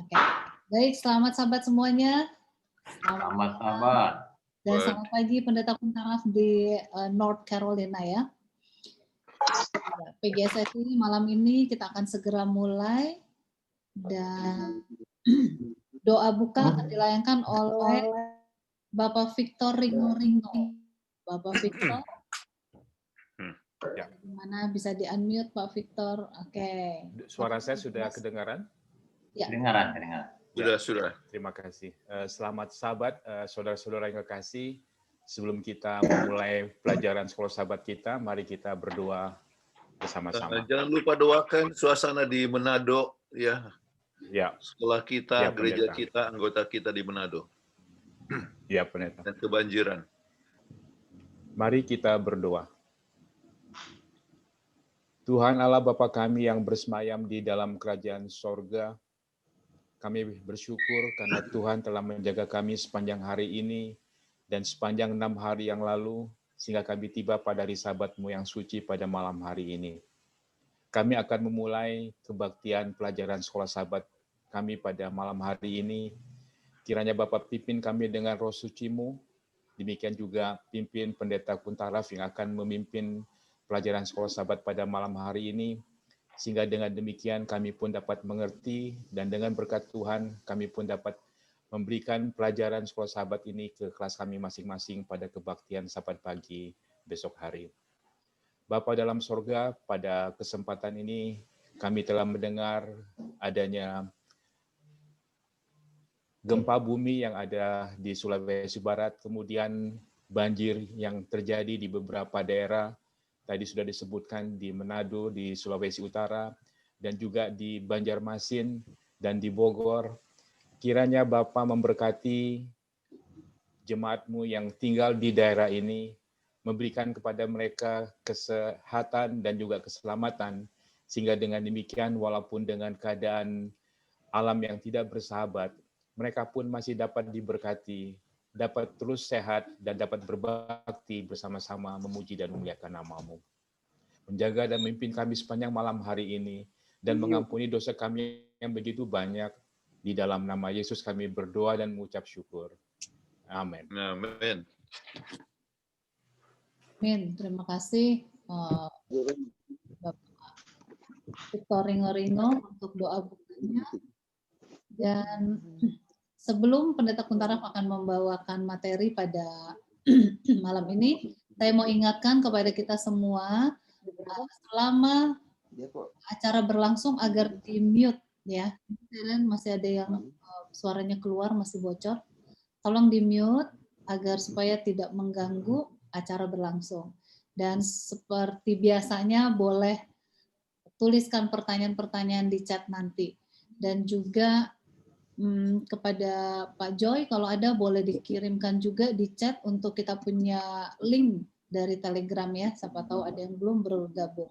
Oke. Baik, selamat sahabat semuanya. Selamat sahabat. Dan selamat pagi Pendeta Kuntaraf di North Carolina ya. PGSI malam ini kita akan segera mulai dan doa buka akan dilayangkan oleh Bapak Victor Ringo. Bapak Victor, Ya. gimana bisa di-unmute Pak Victor? Oke. Suara saya sudah kedengaran? Ya. Kedengaran. Sudah. Terima kasih. Selamat sahabat, saudara-saudara yang kekasih. Sebelum kita memulai pelajaran sekolah sahabat kita, mari kita berdoa bersama-sama. Jangan lupa doakan suasana di Manado ya. Ya. Sekolah kita, Ya, gereja pendeta. kita, anggota kita di Manado. Ya, pendeta. Dan kebanjiran. Mari kita berdoa. Tuhan Allah Bapa kami yang bersemayam di dalam kerajaan sorga, kami bersyukur karena Tuhan telah menjaga kami sepanjang hari ini dan sepanjang 6 hari yang lalu, sehingga kami tiba pada hari Sabat-Mu yang suci pada malam hari ini. Kami akan memulai kebaktian pelajaran sekolah sahabat kami pada malam hari ini. Kiranya Bapak pimpin kami dengan roh suci-Mu, demikian juga pimpin Pendeta Kuntaraf yang akan memimpin pelajaran sekolah sahabat pada malam hari ini, sehingga dengan demikian kami pun dapat mengerti dan dengan berkat Tuhan kami pun dapat memberikan pelajaran sekolah sahabat ini ke kelas kami masing-masing pada kebaktian sahabat pagi besok hari. Bapa dalam sorga, pada kesempatan ini kami telah mendengar adanya gempa bumi yang ada di Sulawesi Barat, kemudian banjir yang terjadi di beberapa daerah. Tadi sudah disebutkan di Manado, di Sulawesi Utara, dan juga di Banjarmasin dan di Bogor. Kiranya Bapa memberkati jemaat-Mu yang tinggal di daerah ini, memberikan kepada mereka kesehatan dan juga keselamatan, sehingga dengan demikian walaupun dengan keadaan alam yang tidak bersahabat, mereka pun masih dapat diberkati, dapat terus sehat, dan dapat berbakti bersama-sama memuji dan memuliakan nama-Mu. Menjaga dan memimpin kami sepanjang malam hari ini, dan mengampuni dosa kami yang begitu banyak. Di dalam nama Yesus kami berdoa dan mengucap syukur. Amin. Amin. Amin. Terima kasih Bapak Victor Ringo untuk doa bukanya. Dan sebelum Pendeta Kuntaraf akan membawakan materi pada malam ini, saya mau ingatkan kepada kita semua selama acara berlangsung agar di-mute ya. Dan masih ada yang suaranya keluar, masih bocor. Tolong di-mute agar supaya tidak mengganggu acara berlangsung. Dan seperti biasanya boleh tuliskan pertanyaan-pertanyaan di chat nanti. Dan juga kepada Pak Joy, kalau ada boleh dikirimkan juga di chat untuk kita punya link dari Telegram ya, siapa tahu ada yang belum bergabung.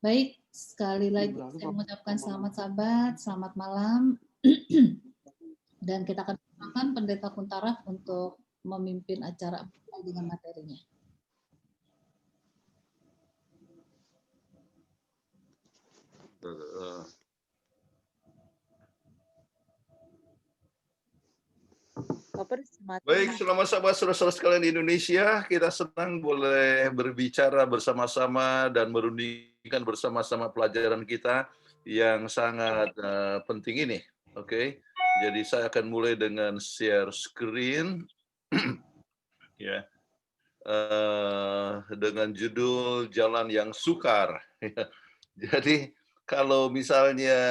Baik, sekali lagi saya mengucapkan selamat sahabat, selamat malam, dan kita akan silakan Pendeta Kuntaraf untuk memimpin acara dengan materinya. Baik, selamat sahabat-saudara sekalian di Indonesia. Kita senang boleh berbicara bersama-sama dan merundingkan bersama-sama pelajaran kita yang sangat penting ini. Oke, jadi saya akan mulai dengan share screen, ya, dengan judul Jalan yang Sukar. Jadi kalau misalnya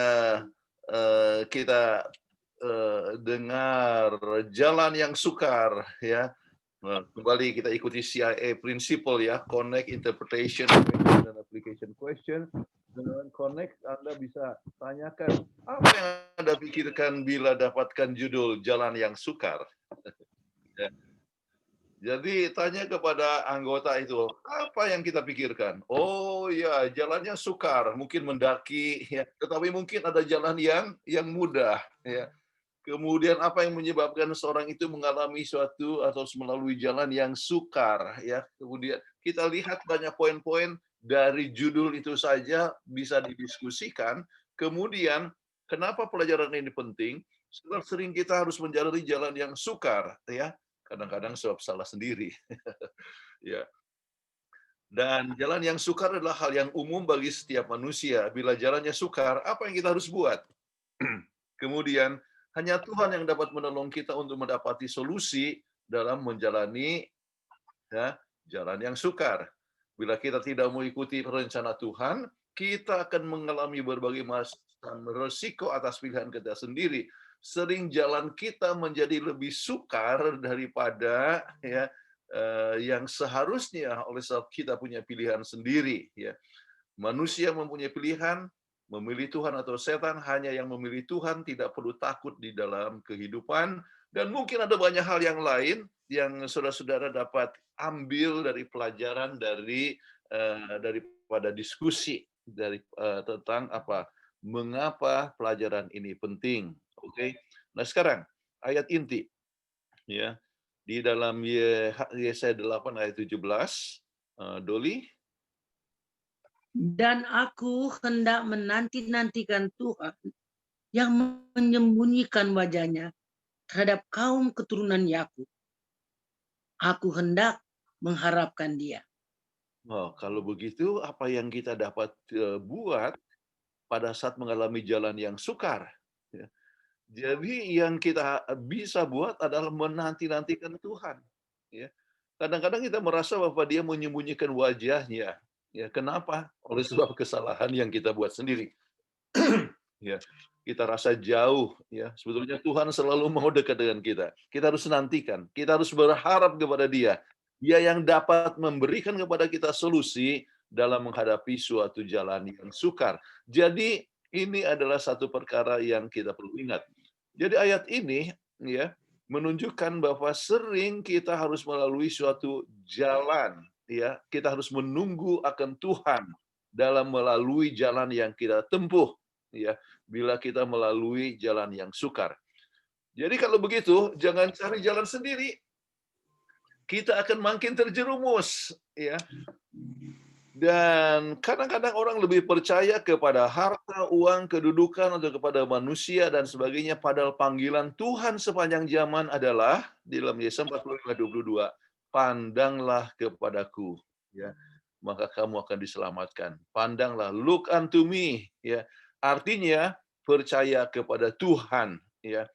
kita dengar jalan yang sukar, ya. Nah, kembali kita ikuti CIA principle ya, connect interpretation dan application question. Dengan connect Anda bisa tanyakan apa yang Anda pikirkan bila dapatkan judul jalan yang sukar. Ya. Jadi tanya kepada anggota itu, apa yang kita pikirkan? Oh ya, jalannya sukar, mungkin mendaki, ya. Tetapi mungkin ada jalan yang mudah, ya. Kemudian apa yang menyebabkan seorang itu mengalami suatu atau melalui jalan yang sukar, ya. Kemudian kita lihat banyak poin-poin dari judul itu saja bisa didiskusikan. Kemudian Kenapa pelajaran ini penting? Sebab sering kita harus menjalani jalan yang sukar, ya. Kadang-kadang sebab salah sendiri. Ya. Dan jalan yang sukar adalah hal yang umum bagi setiap manusia. Bila jalannya sukar, apa yang kita harus buat? Kemudian, hanya Tuhan yang dapat menolong kita untuk mendapati solusi dalam menjalani ya, jalan yang sukar. Bila kita tidak mengikuti rencana Tuhan, kita akan mengalami berbagai macam resiko atas pilihan kita sendiri. Sering jalan kita menjadi lebih sukar daripada yang seharusnya oleh sebab kita punya pilihan sendiri. Ya. Manusia mempunyai pilihan, memilih Tuhan atau setan, hanya yang memilih Tuhan tidak perlu takut di dalam kehidupan. Dan mungkin ada banyak hal yang lain yang saudara-saudara dapat ambil dari pelajaran daripada diskusi tentang mengapa pelajaran ini penting. Oke. Nah, sekarang ayat inti ya di dalam Yesaya 8 ayat 17, Doli. Dan aku hendak menanti-nantikan Tuhan yang menyembunyikan wajahnya terhadap kaum keturunan Yakub. Aku hendak mengharapkan Dia. Oh, kalau begitu, apa yang kita dapat buat pada saat mengalami jalan yang sukar? Ya. Jadi yang kita bisa buat adalah menanti-nantikan Tuhan. Ya. Kadang-kadang kita merasa bahwa Dia menyembunyikan wajahnya. Ya, kenapa? Oleh sebab kesalahan yang kita buat sendiri. Ya, kita rasa jauh. Ya, sebetulnya Tuhan selalu mau dekat dengan kita. Kita harus nantikan. Kita harus berharap kepada Dia. Dia yang dapat memberikan kepada kita solusi dalam menghadapi suatu jalan yang sukar. Jadi ini adalah satu perkara yang kita perlu ingat. Jadi ayat ini ya menunjukkan bahwa sering kita harus melalui suatu jalan, ya. Kita harus menunggu akan Tuhan dalam melalui jalan yang kita tempuh, ya. Bila kita melalui jalan yang sukar. Jadi kalau begitu, jangan cari jalan sendiri. Kita akan makin terjerumus, ya. Dan kadang-kadang orang lebih percaya kepada harta, uang, kedudukan, atau kepada manusia dan sebagainya. Padahal panggilan Tuhan sepanjang zaman adalah di dalam Yesaya 45:22, pandanglah kepadaku, ya, maka kamu akan diselamatkan. Pandanglah, look unto me, ya. Artinya percaya kepada Tuhan, ya.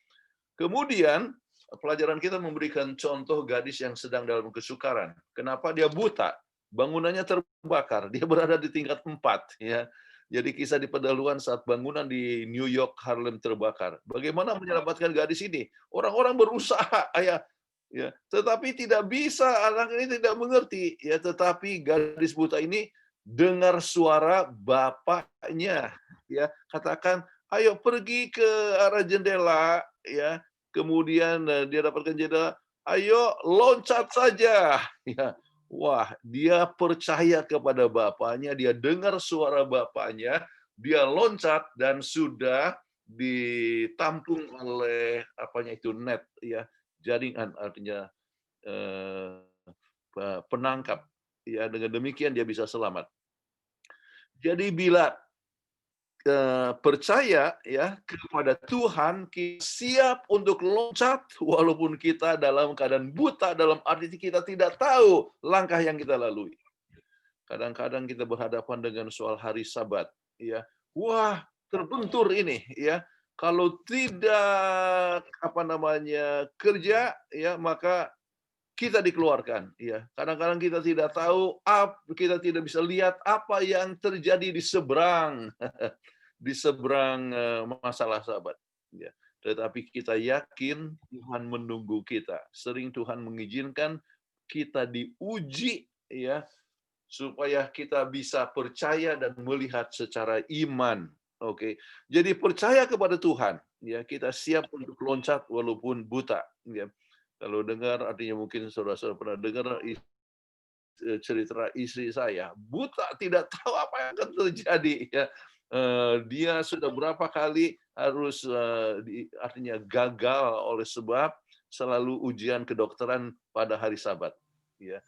Kemudian pelajaran kita memberikan contoh gadis yang sedang dalam kesukaran. Kenapa dia buta? Bangunannya terbakar, dia berada di tingkat 4, ya. Jadi kisah di pendahuluan saat bangunan di New York Harlem terbakar. Bagaimana menyelamatkan gadis ini? Orang-orang berusaha, ya, tetapi tidak bisa, anak ini tidak mengerti, ya. Tetapi gadis buta ini dengar suara bapaknya, ya, katakan, ayo pergi ke arah jendela, ya. Kemudian dia dapatkan jendela, ayo loncat saja, ya. Wah, dia percaya kepada bapaknya, dia dengar suara bapaknya, dia loncat dan sudah ditampung oleh net, ya, jaringan, artinya penangkap, ya. Dengan demikian dia bisa selamat. Jadi bila percaya ya kepada Tuhan, kita siap untuk loncat walaupun kita dalam keadaan buta, dalam arti kita tidak tahu langkah yang kita lalui. Kadang-kadang kita berhadapan dengan soal hari Sabat, ya. Wah, terbentur ini, ya. Kalau tidak kerja, ya, maka kita dikeluarkan, ya. Kadang-kadang kita tidak tahu, kita tidak bisa lihat apa yang terjadi di seberang di seberang masalah Sabat, ya. Tetapi kita yakin Tuhan menunggu kita. Sering Tuhan mengizinkan kita diuji, ya, supaya kita bisa percaya dan melihat secara iman. Oke. Jadi percaya kepada Tuhan, ya, kita siap untuk loncat walaupun buta, ya. Kalau dengar, artinya mungkin saudara-saudara pernah dengar cerita istri saya, buta, tidak tahu apa yang akan terjadi, ya. Dia sudah berapa kali harus artinya gagal oleh sebab selalu ujian kedokteran pada hari Sabat, ya.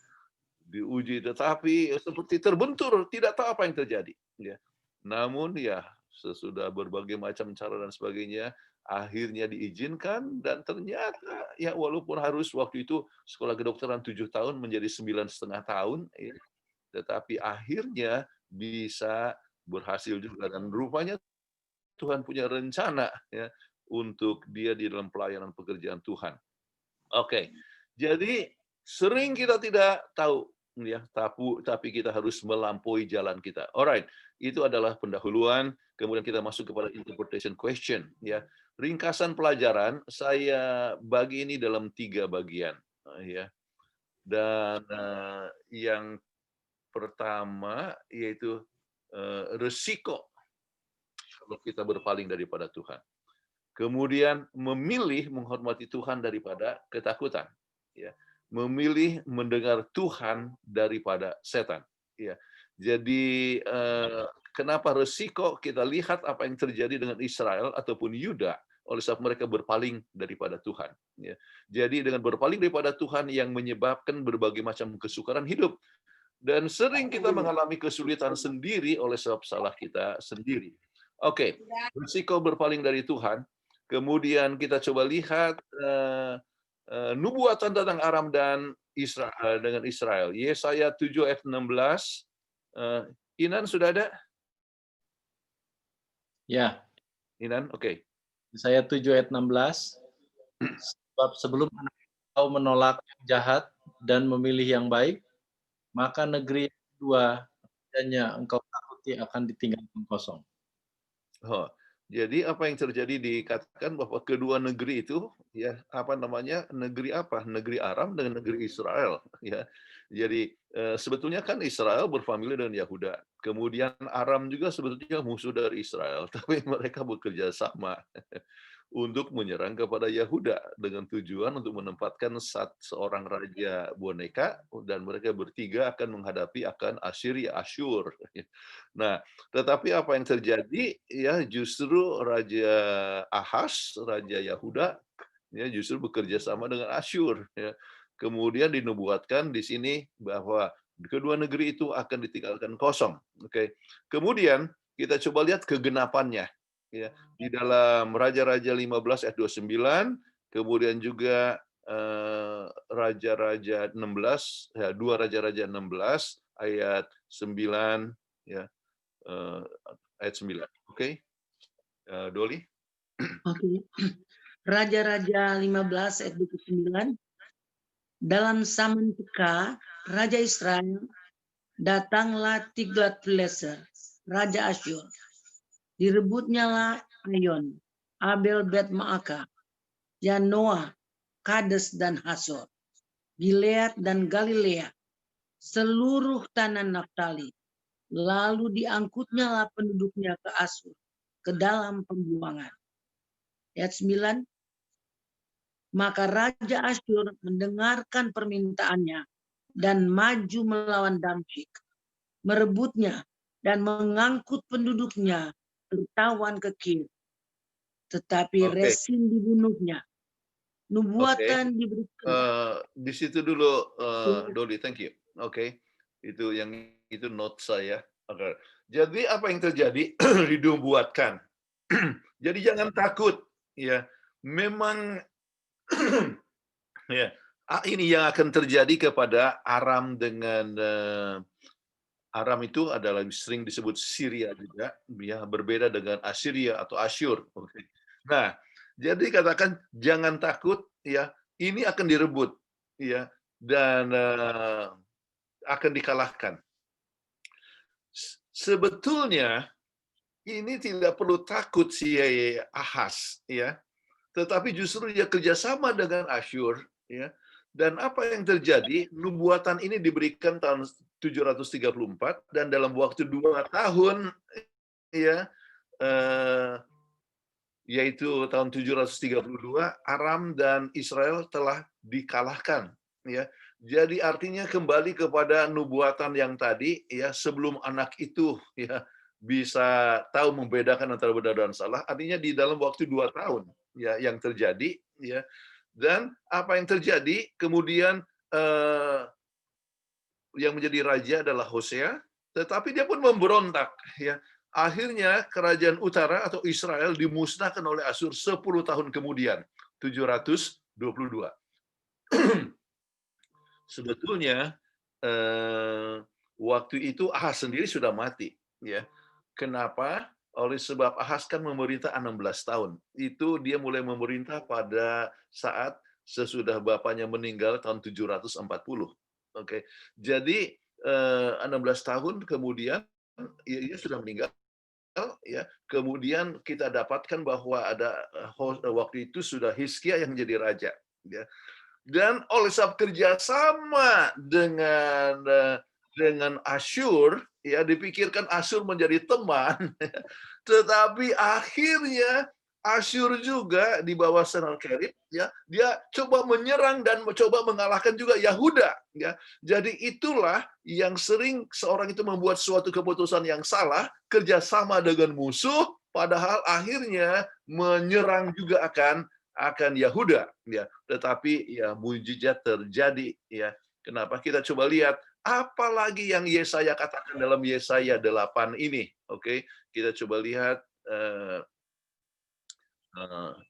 Diuji tetapi seperti terbentur, tidak tahu apa yang terjadi, ya. Namun ya sesudah berbagai macam cara dan sebagainya, akhirnya diizinkan, dan ternyata ya walaupun harus waktu itu sekolah kedokteran 7 tahun menjadi 9,5 tahun, ya, tetapi akhirnya bisa berhasil juga, dan rupanya Tuhan punya rencana ya untuk dia di dalam pelayanan pekerjaan Tuhan. Oke, jadi sering kita tidak tahu ya, tapi kita harus melampaui jalan kita. Alright, itu adalah pendahuluan. Kemudian kita masuk kepada interpretation question ya. Ringkasan pelajaran saya bagi ini dalam 3 bagian ya. Dan yang pertama yaitu resiko kalau kita berpaling daripada Tuhan. Kemudian memilih menghormati Tuhan daripada ketakutan. Ya. Memilih mendengar Tuhan daripada setan. Ya. Jadi kenapa resiko? Kita lihat apa yang terjadi dengan Israel ataupun Yuda oleh sebab mereka berpaling daripada Tuhan. Ya. Jadi dengan berpaling daripada Tuhan yang menyebabkan berbagai macam kesukaran hidup. Dan sering kita mengalami kesulitan sendiri oleh sebab salah kita sendiri. Oke, risiko berpaling dari Tuhan. Kemudian kita coba lihat nubuatan tentang Aram dan Israel dengan Israel. Yesaya 7 ayat 16. Inan sudah ada? Ya. Inan, oke. Yesaya 7 ayat 16. Sebab sebelum kau menolak yang jahat dan memilih yang baik, maka negeri yang kedua rajanya engkau takuti akan ditinggalkan kosong. Oh, jadi apa yang terjadi dikatakan bahwa kedua negeri itu ya negeri apa? Negeri Aram dengan negeri Israel ya. Jadi sebetulnya kan Israel berfamilia dengan Yahuda. Kemudian Aram juga sebetulnya musuh dari Israel, tapi mereka bekerja sama untuk menyerang kepada Yahuda dengan tujuan untuk menempatkan seorang raja boneka, dan mereka bertiga akan menghadapi Asyur. Nah, tetapi apa yang terjadi ya, justru Raja Ahaz, Raja Yahuda ya justru bekerja sama dengan Asyur ya. Kemudian dinubuatkan di sini bahwa kedua negeri itu akan ditinggalkan kosong. Oke. Kemudian kita coba lihat kegenapannya. Ya, di dalam Raja-Raja 15 ayat 29, kemudian juga Raja-Raja 16, ya, 2 Raja-Raja 16 ayat 9 ya, ayat 9. Oke. Doli. Oke. Raja-Raja 15 ayat 29. Dalam zaman peka Raja Israel, datanglah Tiglat-Pileser, Raja Asyur. Direbutnya lah Ayon, Abel Bet Maaka, Yanoah, Kades dan Hasor, Gilead dan Galilea, seluruh tanah Naftali. Lalu diangkutnya lah penduduknya ke Asyur, ke dalam pembuangan. Ayat 9. Maka Raja Asyur mendengarkan permintaannya dan maju melawan Damsyik, merebutnya dan mengangkut penduduknya tertawan ke Kir. Tetapi Resin dibunuhnya. Nubuatan diberikan. Di situ dulu, Doli, thank you. Oke. Itu note saya. Okay. Jadi apa yang terjadi? Dinubuatkan. Jadi jangan takut, ya. Memang ya, ini yang akan terjadi kepada Aram dengan Aram itu adalah sering disebut Syria juga, ya, berbeda dengan Assyria atau Asyur. Okay. Nah, jadi katakan jangan takut, ya, ini akan direbut, ya, dan akan dikalahkan. Sebetulnya ini tidak perlu takut si Ahaz, ya, tetapi justru dia kerjasama dengan Asyur, ya. Dan apa yang terjadi? Nubuatan ini diberikan tahun 734 dan dalam waktu 2 tahun, ya, yaitu tahun 732, Aram dan Israel telah dikalahkan, ya. Jadi artinya kembali kepada nubuatan yang tadi, ya, sebelum anak itu, ya, bisa tahu membedakan antara benar dan salah, artinya di dalam waktu 2 tahun, ya, yang terjadi, ya. Dan apa yang terjadi kemudian yang menjadi raja adalah Hosea, tetapi dia pun memberontak, ya. akhirnya kerajaan utara atau Israel dimusnahkan oleh Asyur 10 tahun kemudian, 722. Sebetulnya waktu itu Ahaz sendiri sudah mati, ya. Kenapa? Oleh sebab Ahaz kan memerintah 16 tahun. Itu dia mulai memerintah pada saat sesudah bapaknya meninggal tahun 740. Oke. Jadi 16 tahun kemudian ia sudah meninggal, ya. Kemudian kita dapatkan bahwa ada waktu itu sudah Hizkia yang menjadi raja, ya. Dan oleh sebab kerjasama dengan Asyur, ya, dipikirkan Asyur menjadi teman, tetapi akhirnya Asyur juga di bawah Sennacherib, ya, dia coba menyerang dan mencoba mengalahkan juga Yahuda, ya. Jadi itulah yang sering seorang itu membuat suatu keputusan yang salah, kerjasama dengan musuh, padahal akhirnya menyerang juga akan Yahuda, ya. Tetapi ya mujizat terjadi, ya. Kenapa? Kita coba lihat apalagi yang Yesaya katakan dalam Yesaya 8 ini. Oke, kita coba lihat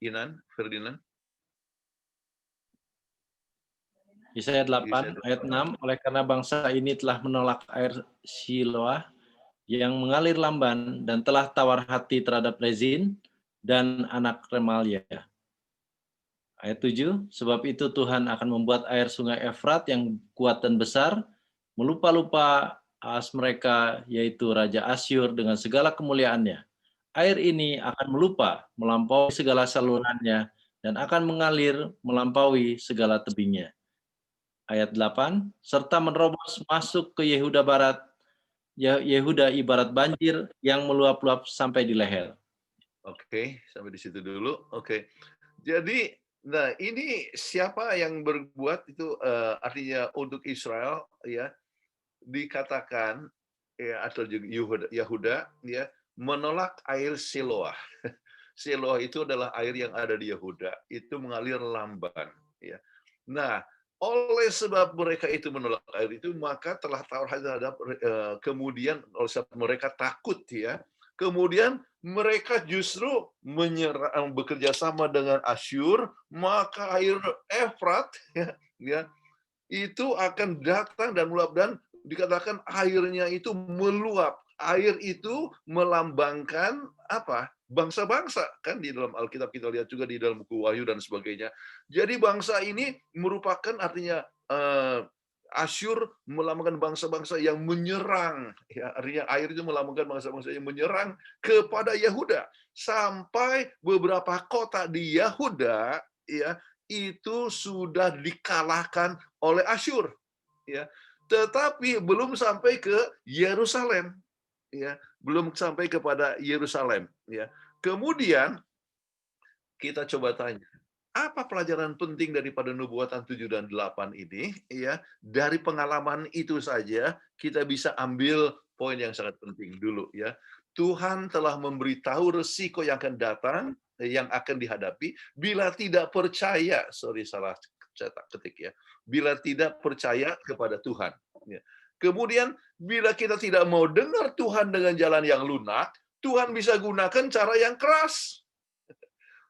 Inan, Ferdinand. Yesaya 8 ayat 6, oleh karena bangsa ini telah menolak air Siloah yang mengalir lamban dan telah tawar hati terhadap Rezin dan anak Remalia. Ayat 7, sebab itu Tuhan akan membuat air sungai Efrat yang kuat dan besar, melupa-lupa Ahaz mereka, yaitu Raja Asyur dengan segala kemuliaannya. Air ini akan melupa, melampaui segala salurannya, dan akan mengalir melampaui segala tebingnya. Ayat 8, serta menerobos masuk ke Yehuda Barat, Yehuda ibarat banjir yang meluap-luap sampai di leher. Oke, sampai di situ dulu. Oke. Jadi, nah ini siapa yang berbuat itu artinya untuk Israel, ya, dikatakan, ya, atau Yahuda, ya, menolak air Siloah. Siloah itu adalah air yang ada di Yehuda, itu mengalir lamban, ya. Nah, oleh sebab mereka itu menolak air itu, maka telah tawar hati terhadap kemudian oleh sebab mereka takut, ya. Kemudian mereka justru menyerang, bekerja sama dengan Asyur, maka air Efrat, ya, itu akan datang dan meluap, dan dikatakan airnya itu meluap. Air itu melambangkan apa? Bangsa-bangsa, kan di dalam Alkitab kita lihat juga di dalam buku Wahyu dan sebagainya. Jadi bangsa ini merupakan artinya Asyur melambangkan bangsa-bangsa yang menyerang, ya, artinya air itu melambangkan bangsa-bangsa yang menyerang kepada Yehuda, sampai beberapa kota di Yehuda, ya, itu sudah dikalahkan oleh Asyur, ya. Tetapi belum sampai ke Yerusalem, ya, belum sampai kepada Yerusalem, ya. Kemudian kita coba tanya, apa pelajaran penting daripada nubuatan 7 dan 8 ini, ya? Dari pengalaman itu saja kita bisa ambil poin yang sangat penting dulu, ya. Tuhan telah memberitahu resiko yang akan datang, yang akan dihadapi bila tidak percaya, salah cetak ketik, ya. Bila tidak percaya kepada Tuhan, ya. Kemudian bila kita tidak mau dengar Tuhan dengan jalan yang lunak, Tuhan bisa gunakan cara yang keras.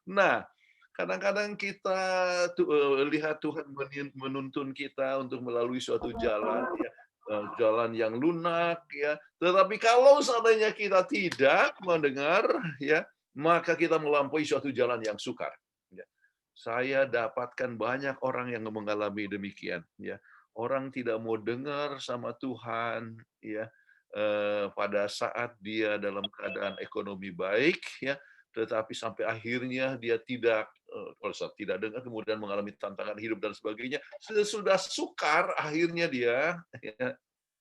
Nah, kadang-kadang kita lihat Tuhan menuntun kita untuk melalui suatu jalan, ya, jalan yang lunak, ya. Tetapi kalau seandainya kita tidak mendengar, ya, maka kita melampaui suatu jalan yang sukar. Ya. Saya dapatkan banyak orang yang mengalami demikian, ya. Orang tidak mau dengar sama Tuhan, ya, pada saat dia dalam keadaan ekonomi baik, ya. Tetapi sampai akhirnya dia tidak dengar, kemudian mengalami tantangan hidup dan sebagainya. Sesudah sukar, akhirnya dia,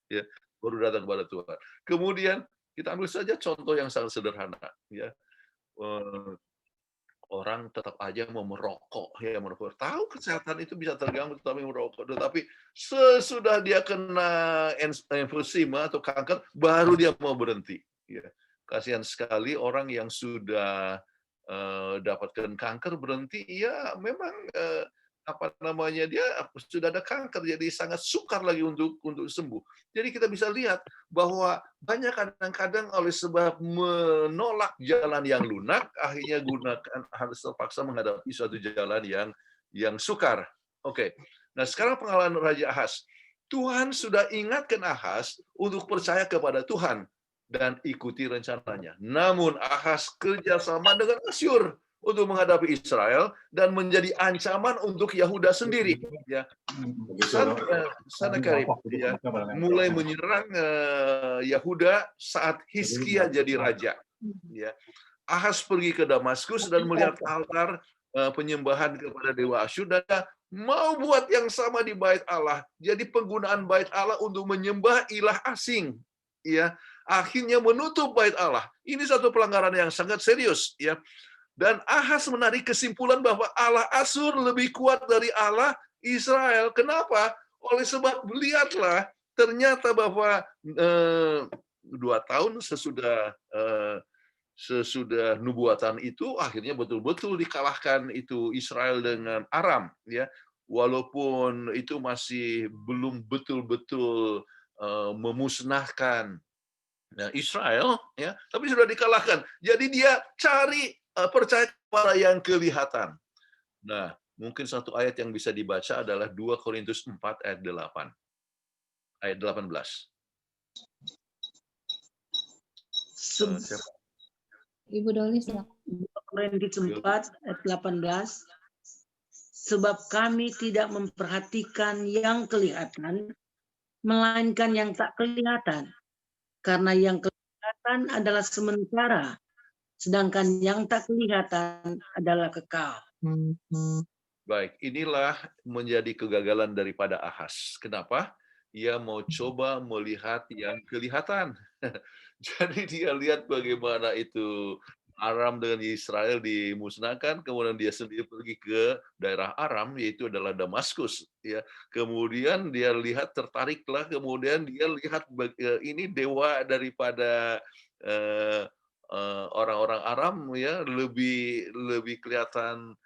ya, baru datang kepada Tuhan. Kemudian kita ambil saja contoh yang sangat sederhana, ya. Orang tetap aja mau merokok, ya, merokok. Tahu kesehatan itu bisa terganggu, tetapi merokok. Tetapi sesudah dia kena emfisema atau kanker, baru dia mau berhenti. Ya. Kasihan sekali orang yang sudah dapatkan kanker berhenti, ya memang dia sudah ada kanker, jadi sangat sukar lagi untuk sembuh. Jadi kita bisa lihat bahwa banyak kadang-kadang oleh sebab menolak jalan yang lunak, akhirnya harus terpaksa menghadapi suatu jalan yang sukar. Oke. Nah, sekarang pengalaman Raja Ahaz. Tuhan sudah ingatkan Ahaz untuk percaya kepada Tuhan dan ikuti rencananya. Namun Ahaz kerjasama dengan Asyur untuk menghadapi Israel dan menjadi ancaman untuk Yahuda sendiri. Ya, Sanakerib ya, mulai menyerang Yahuda saat Hizkia jadi raja. Ya, Ahaz pergi ke Damaskus dan melihat altar penyembahan kepada dewa Asyur dan mau buat yang sama di bait Allah. Jadi penggunaan bait Allah untuk menyembah ilah asing. Ya, akhirnya menutup bait Allah. Ini satu pelanggaran yang sangat serius. Ya. Dan Ahaz menarik kesimpulan bahwa Allah Asyur lebih kuat dari Allah Israel. Kenapa? Oleh sebab lihatlah, ternyata bahwa 2 tahun sesudah nubuatan itu, akhirnya betul-betul dikalahkan itu Israel dengan Aram. Ya, walaupun itu masih belum betul-betul memusnahkan Israel, ya, tapi sudah dikalahkan. Jadi dia cari percaya kepada yang kelihatan. Nah, mungkin satu ayat yang bisa dibaca adalah 2 Korintus 4 ayat 8. Ayat 18. Ibu Doli, silakan. 2 Korintus 4 ayat 18. Sebab kami tidak memperhatikan yang kelihatan, melainkan yang tak kelihatan. Karena yang kelihatan adalah sementara, sedangkan yang tak kelihatan adalah kekal. Baik, inilah menjadi kegagalan daripada Ahaz. Kenapa? Ia mau coba melihat yang kelihatan. Jadi dia lihat bagaimana itu Aram dengan Israel dimusnahkan, kemudian dia sendiri pergi ke daerah Aram, yaitu adalah Damaskus. Ya, kemudian dia lihat, tertariklah, kemudian dia lihat ini dewa daripada orang-orang Aram, ya, lebih kelihatan,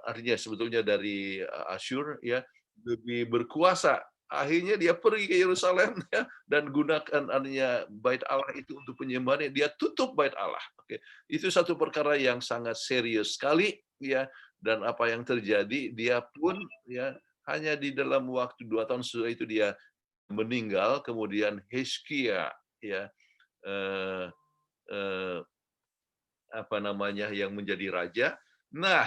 artinya sebetulnya dari Asyur, ya, lebih berkuasa. Akhirnya dia pergi ke Yerusalem, ya, dan gunakan artinya bait Allah itu untuk penyembahan. Dia tutup bait Allah. Oke, itu satu perkara yang sangat serius sekali, ya. Dan apa yang terjadi, dia pun, ya, hanya di dalam waktu 2 tahun setelah itu dia meninggal. Kemudian Hizkia, ya, yang menjadi raja. Nah,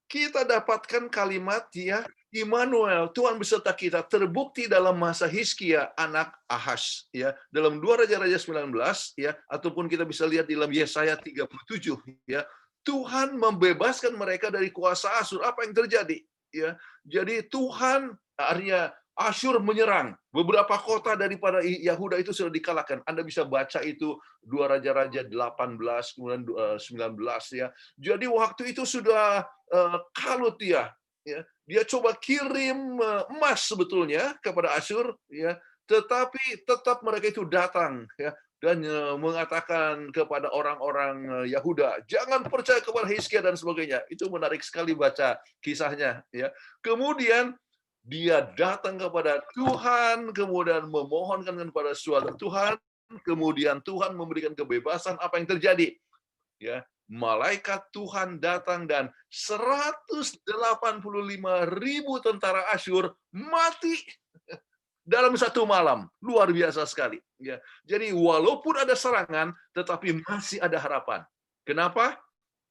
kita dapatkan kalimat, ya, Immanuel, Tuhan beserta kita, terbukti dalam masa Hizkia anak Ahaz, ya, dalam 2 Raja-Raja 19, ya, ataupun kita bisa lihat di dalam Yesaya 37, ya, Tuhan membebaskan mereka dari kuasa Asyur. Apa yang terjadi? Ya, jadi Tuhan, artinya Asyur menyerang beberapa kota daripada Yahuda itu sudah dikalahkan. Anda bisa baca itu 2 Raja-Raja 18 kemudian 19, ya. Jadi waktu itu sudah kalut dia. Ya, dia coba kirim emas sebetulnya kepada Asyur, ya, tetapi tetap mereka itu datang, ya, dan mengatakan kepada orang-orang Yahuda, jangan percaya kepada Hizkia dan sebagainya. Itu menarik sekali baca kisahnya, ya. Kemudian dia datang kepada Tuhan, kemudian memohonkan kepada suatu Tuhan, kemudian Tuhan memberikan kebebasan. Apa yang terjadi? Ya, malaikat Tuhan datang dan 185.000 tentara Asyur mati dalam satu malam. Luar biasa sekali. Ya, jadi walaupun ada serangan, tetapi masih ada harapan. Kenapa?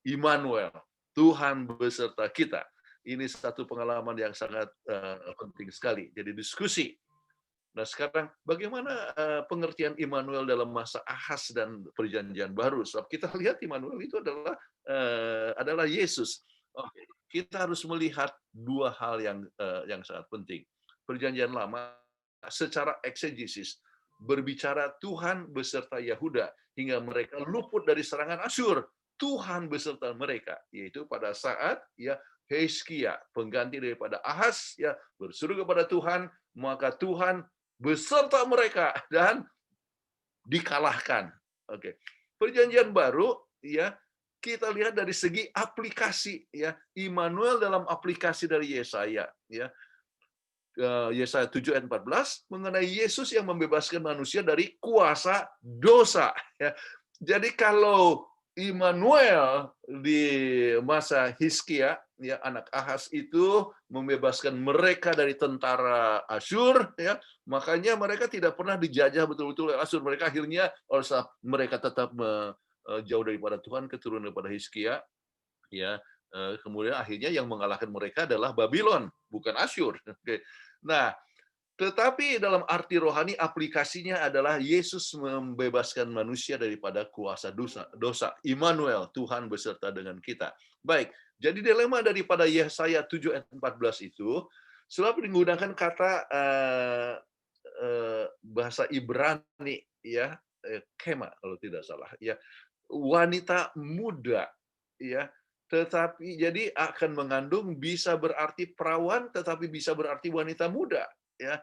Immanuel, Tuhan beserta kita. Ini satu pengalaman yang sangat penting sekali. Jadi diskusi. Nah, sekarang bagaimana pengertian Immanuel dalam masa Ahaz dan Perjanjian Baru? Sebab kita lihat Immanuel itu adalah Yesus. Oke, kita harus melihat 2 hal yang sangat penting. Perjanjian Lama secara eksegesis berbicara Tuhan beserta Yahuda hingga mereka luput dari serangan Asyur. Tuhan beserta mereka, yaitu pada saat, ya, Hizkia, pengganti daripada Ahaz, ya, berseru kepada Tuhan, maka Tuhan beserta mereka dan dikalahkan. Oke. Perjanjian Baru, ya, kita lihat dari segi aplikasi, ya. Immanuel dalam aplikasi dari Yesaya, ya. Yesaya 7 ayat 14 mengenai Yesus yang membebaskan manusia dari kuasa dosa, ya. Jadi kalau Immanuel di masa Hizkia, ya, anak Ahaz itu membebaskan mereka dari tentara Asyur, ya, makanya mereka tidak pernah dijajah betul-betul oleh Asyur. Mereka akhirnya mereka tetap jauh daripada Tuhan, keturunan daripada Hizkia, ya. Kemudian akhirnya yang mengalahkan mereka adalah Babylon, bukan Asyur. Oke. Nah, tetapi dalam arti rohani aplikasinya adalah Yesus membebaskan manusia daripada kuasa dosa. Immanuel, Tuhan beserta dengan kita. Baik, jadi dilema daripada Yesaya 7 ayat 14 itu selalu menggunakan kata bahasa Ibrani, ya, kema kalau tidak salah, ya, wanita muda, ya. Tetapi jadi akan mengandung bisa berarti perawan, tetapi bisa berarti wanita muda, ya.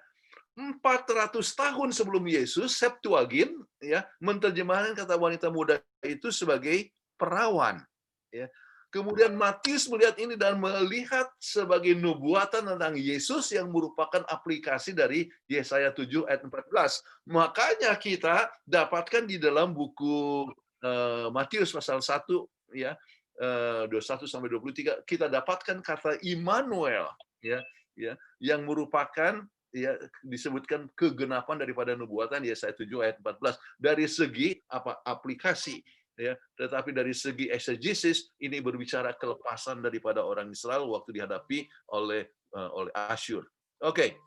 400 tahun sebelum Yesus, Septuagint, ya, menerjemahkan kata wanita muda itu sebagai perawan, ya. Kemudian Matius melihat ini dan melihat sebagai nubuatan tentang Yesus yang merupakan aplikasi dari Yesaya 7 ayat 14. Makanya kita dapatkan di dalam buku Matius pasal 1, ya, 21 sampai 23, kita dapatkan kata Immanuel, ya, yang merupakan, ya, disebutkan kegenapan daripada nubuatan Yesaya 7 ayat 14 dari segi aplikasi, ya, tetapi dari segi exegesis ini berbicara kelepasan daripada orang Israel waktu dihadapi oleh Asyur. Oke.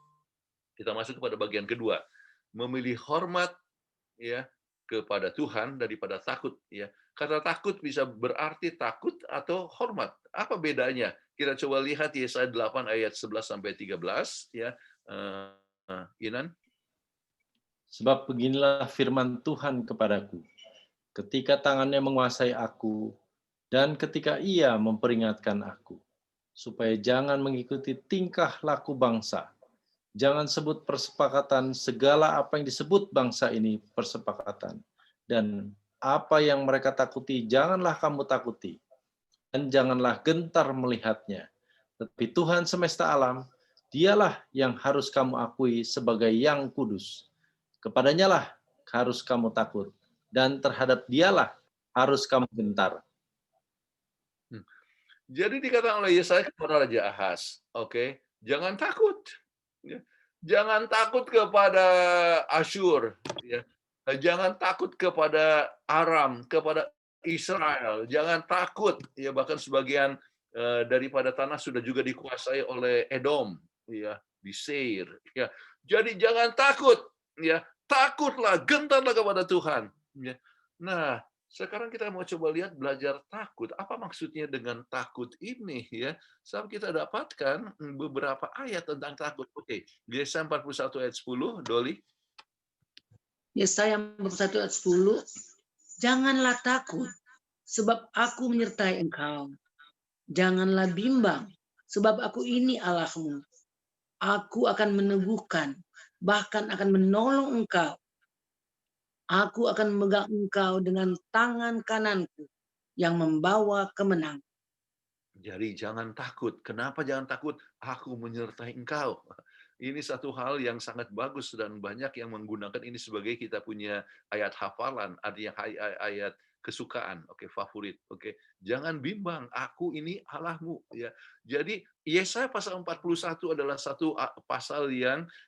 Kita masuk kepada bagian kedua. Memilih hormat, ya, kepada Tuhan daripada takut, ya. Kata takut bisa berarti takut atau hormat. Apa bedanya? Kita coba lihat Yesaya 8 ayat 11 sampai 13, ya. Inan. Sebab beginilah firman Tuhan kepadaku, ketika tangannya menguasai aku, dan ketika ia memperingatkan aku, supaya jangan mengikuti tingkah laku bangsa. Jangan sebut persepakatan segala apa yang disebut bangsa ini persepakatan. Dan apa yang mereka takuti, janganlah kamu takuti. Dan janganlah gentar melihatnya. Tetapi Tuhan semesta alam, dialah yang harus kamu akui sebagai yang kudus. Kepadanya lah harus kamu takut. Dan terhadap dialah harus kamu gentar. Jadi dikatakan oleh Yesaya kepada Raja Ahaz, oke, jangan takut. Ya. Jangan takut kepada Asyur, ya. Jangan takut kepada Aram, kepada Israel. Jangan takut, ya, bahkan sebagian daripada tanah sudah juga dikuasai oleh Edom, ya, di Seir, ya. Jadi jangan takut, ya. Takutlah, gentarlah kepada Tuhan, ya. Nah, sekarang kita mau coba lihat, belajar takut. Apa maksudnya dengan takut ini, ya? Sebab kita dapatkan beberapa ayat tentang takut. Oke, Yesaya 41 ayat 10, Doli. Yesaya 41 ayat 10, janganlah takut, sebab aku menyertai engkau. Janganlah bimbang, sebab aku ini Allahmu. Aku akan meneguhkan, bahkan akan menolong engkau. Aku akan memegang engkau dengan tangan kananku yang membawa kemenangan. Jadi jangan takut. Kenapa jangan takut? Aku menyertai engkau. Ini satu hal yang sangat bagus dan banyak yang menggunakan ini sebagai kita punya ayat hafalan, artinya ayat kesukaan, oke, favorit, oke. Jangan bimbang, aku ini Allahmu, ya. Jadi Yesaya pasal 41 adalah satu pasal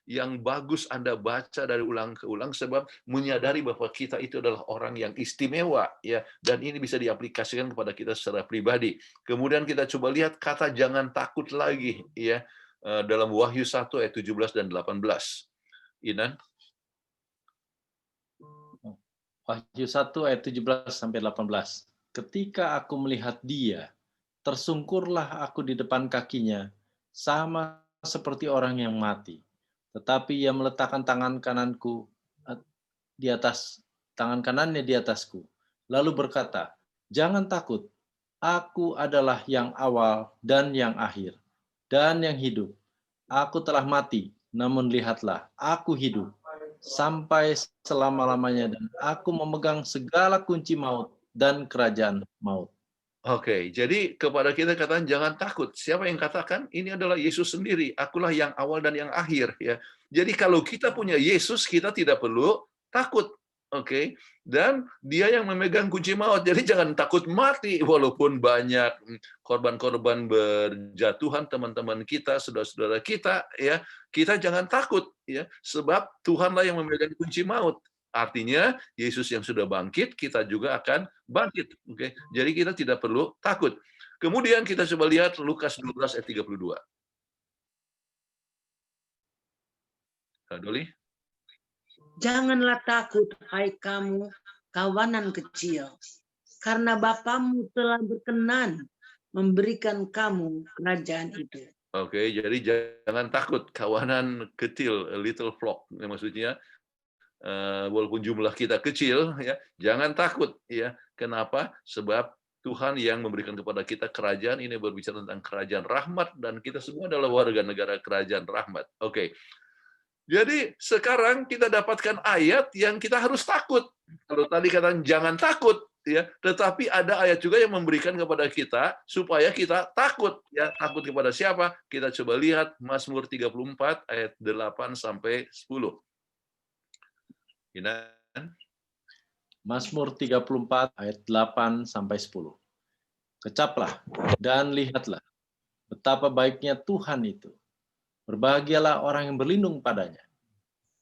yang bagus Anda baca dari ulang ke ulang, sebab menyadari bahwa kita itu adalah orang yang istimewa, ya, dan ini bisa diaplikasikan kepada kita secara pribadi. Kemudian kita coba lihat kata jangan takut lagi, ya, dalam Wahyu 1 ayat 17 dan 18. Inan. Wahyu 1 ayat 17 sampai 18. Ketika aku melihat dia, tersungkurlah aku di depan kakinya, sama seperti orang yang mati. Tetapi ia meletakkan tangan kananku di atas, tangan kanannya di atasku, lalu berkata, jangan takut, aku adalah yang awal dan yang akhir, dan yang hidup. Aku telah mati, namun lihatlah, aku hidup sampai selama-lamanya, dan aku memegang segala kunci maut dan kerajaan maut. Oke, jadi kepada kita katakan jangan takut. Siapa yang katakan? Ini adalah Yesus sendiri. Akulah yang awal dan yang akhir. Ya. Jadi kalau kita punya Yesus, kita tidak perlu takut. Oke, dan Dia yang memegang kunci maut. Jadi jangan takut mati, walaupun banyak korban-korban berjatuhan teman-teman kita, saudara-saudara kita. Ya, kita jangan takut, ya, sebab Tuhanlah yang memegang kunci maut. Artinya Yesus yang sudah bangkit, kita juga akan bangkit. Oke, jadi kita tidak perlu takut. Kemudian kita coba lihat Lukas 12 ayat 32. Doli. Janganlah takut, hai kamu kawanan kecil, karena Bapamu telah berkenan memberikan kamu kerajaan itu. Oke, jadi jangan takut, kawanan kecil, a little flock, maksudnya walaupun jumlah kita kecil, ya, jangan takut, ya. Kenapa? Sebab Tuhan yang memberikan kepada kita kerajaan ini berbicara tentang kerajaan rahmat, dan kita semua adalah warga negara kerajaan rahmat. Oke. Jadi sekarang kita dapatkan ayat yang kita harus takut. Kalau tadi katakan jangan takut, ya, tetapi ada ayat juga yang memberikan kepada kita supaya kita takut, ya. Takut kepada siapa? Kita coba lihat Mazmur 34 ayat 8 sampai 10. Mazmur 34 ayat 8 sampai 10. Kecaplah dan lihatlah betapa baiknya Tuhan itu. Berbahagialah orang yang berlindung padanya.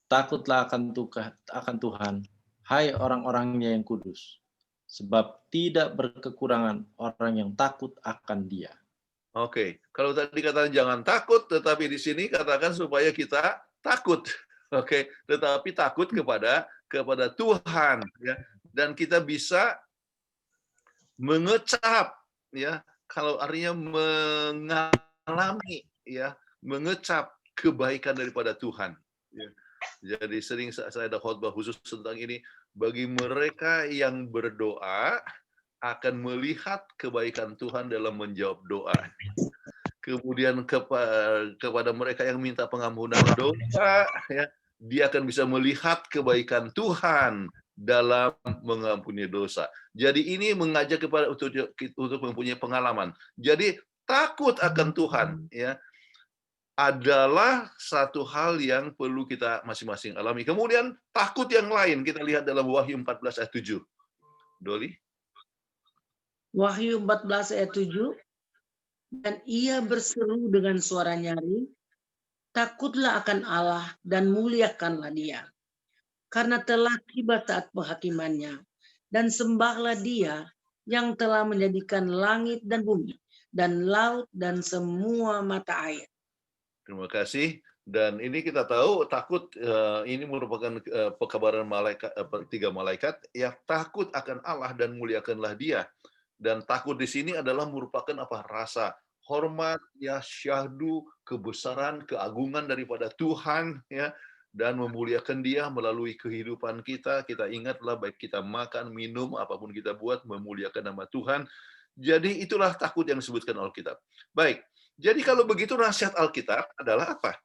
Takutlah akan Tuhan, hai orang-orangnya yang kudus. Sebab tidak berkekurangan orang yang takut akan Dia. Oke, kalau tadi katakan jangan takut, tetapi di sini katakan supaya kita takut. Oke, tetapi takut kepada Tuhan, ya. Dan kita bisa mengecap, ya. Kalau artinya mengalami, ya, mengecap kebaikan daripada Tuhan. Ya. Jadi sering saya ada khotbah khusus tentang ini. Bagi mereka yang berdoa akan melihat kebaikan Tuhan dalam menjawab doa. Kemudian kepada mereka yang minta pengampunan dosa, ya, dia akan bisa melihat kebaikan Tuhan dalam mengampuni dosa. Jadi ini mengajak kepada untuk mempunyai pengalaman. Jadi takut akan Tuhan, ya, adalah satu hal yang perlu kita masing-masing alami. Kemudian takut yang lain kita lihat dalam Wahyu 14 ayat 7. Doli. Wahyu 14 ayat 7. Dan ia berseru dengan suara nyaring, takutlah akan Allah dan muliakanlah Dia, karena telah tiba saat penghakimannya, dan sembahlah Dia yang telah menjadikan langit dan bumi, dan laut dan semua mata air. Terima kasih. Dan ini kita tahu takut ini merupakan pekabaran malaikat, 3 malaikat yang takut akan Allah dan muliakanlah Dia. Dan takut di sini adalah merupakan apa? Rasa hormat, ya, syahdu, kebesaran, keagungan daripada Tuhan, ya, dan memuliakan Dia melalui kehidupan kita. Kita ingatlah baik kita makan, minum, apapun kita buat, memuliakan nama Tuhan. Jadi itulah takut yang disebutkan Alkitab. Baik. Jadi kalau begitu nasihat Alkitab adalah apa?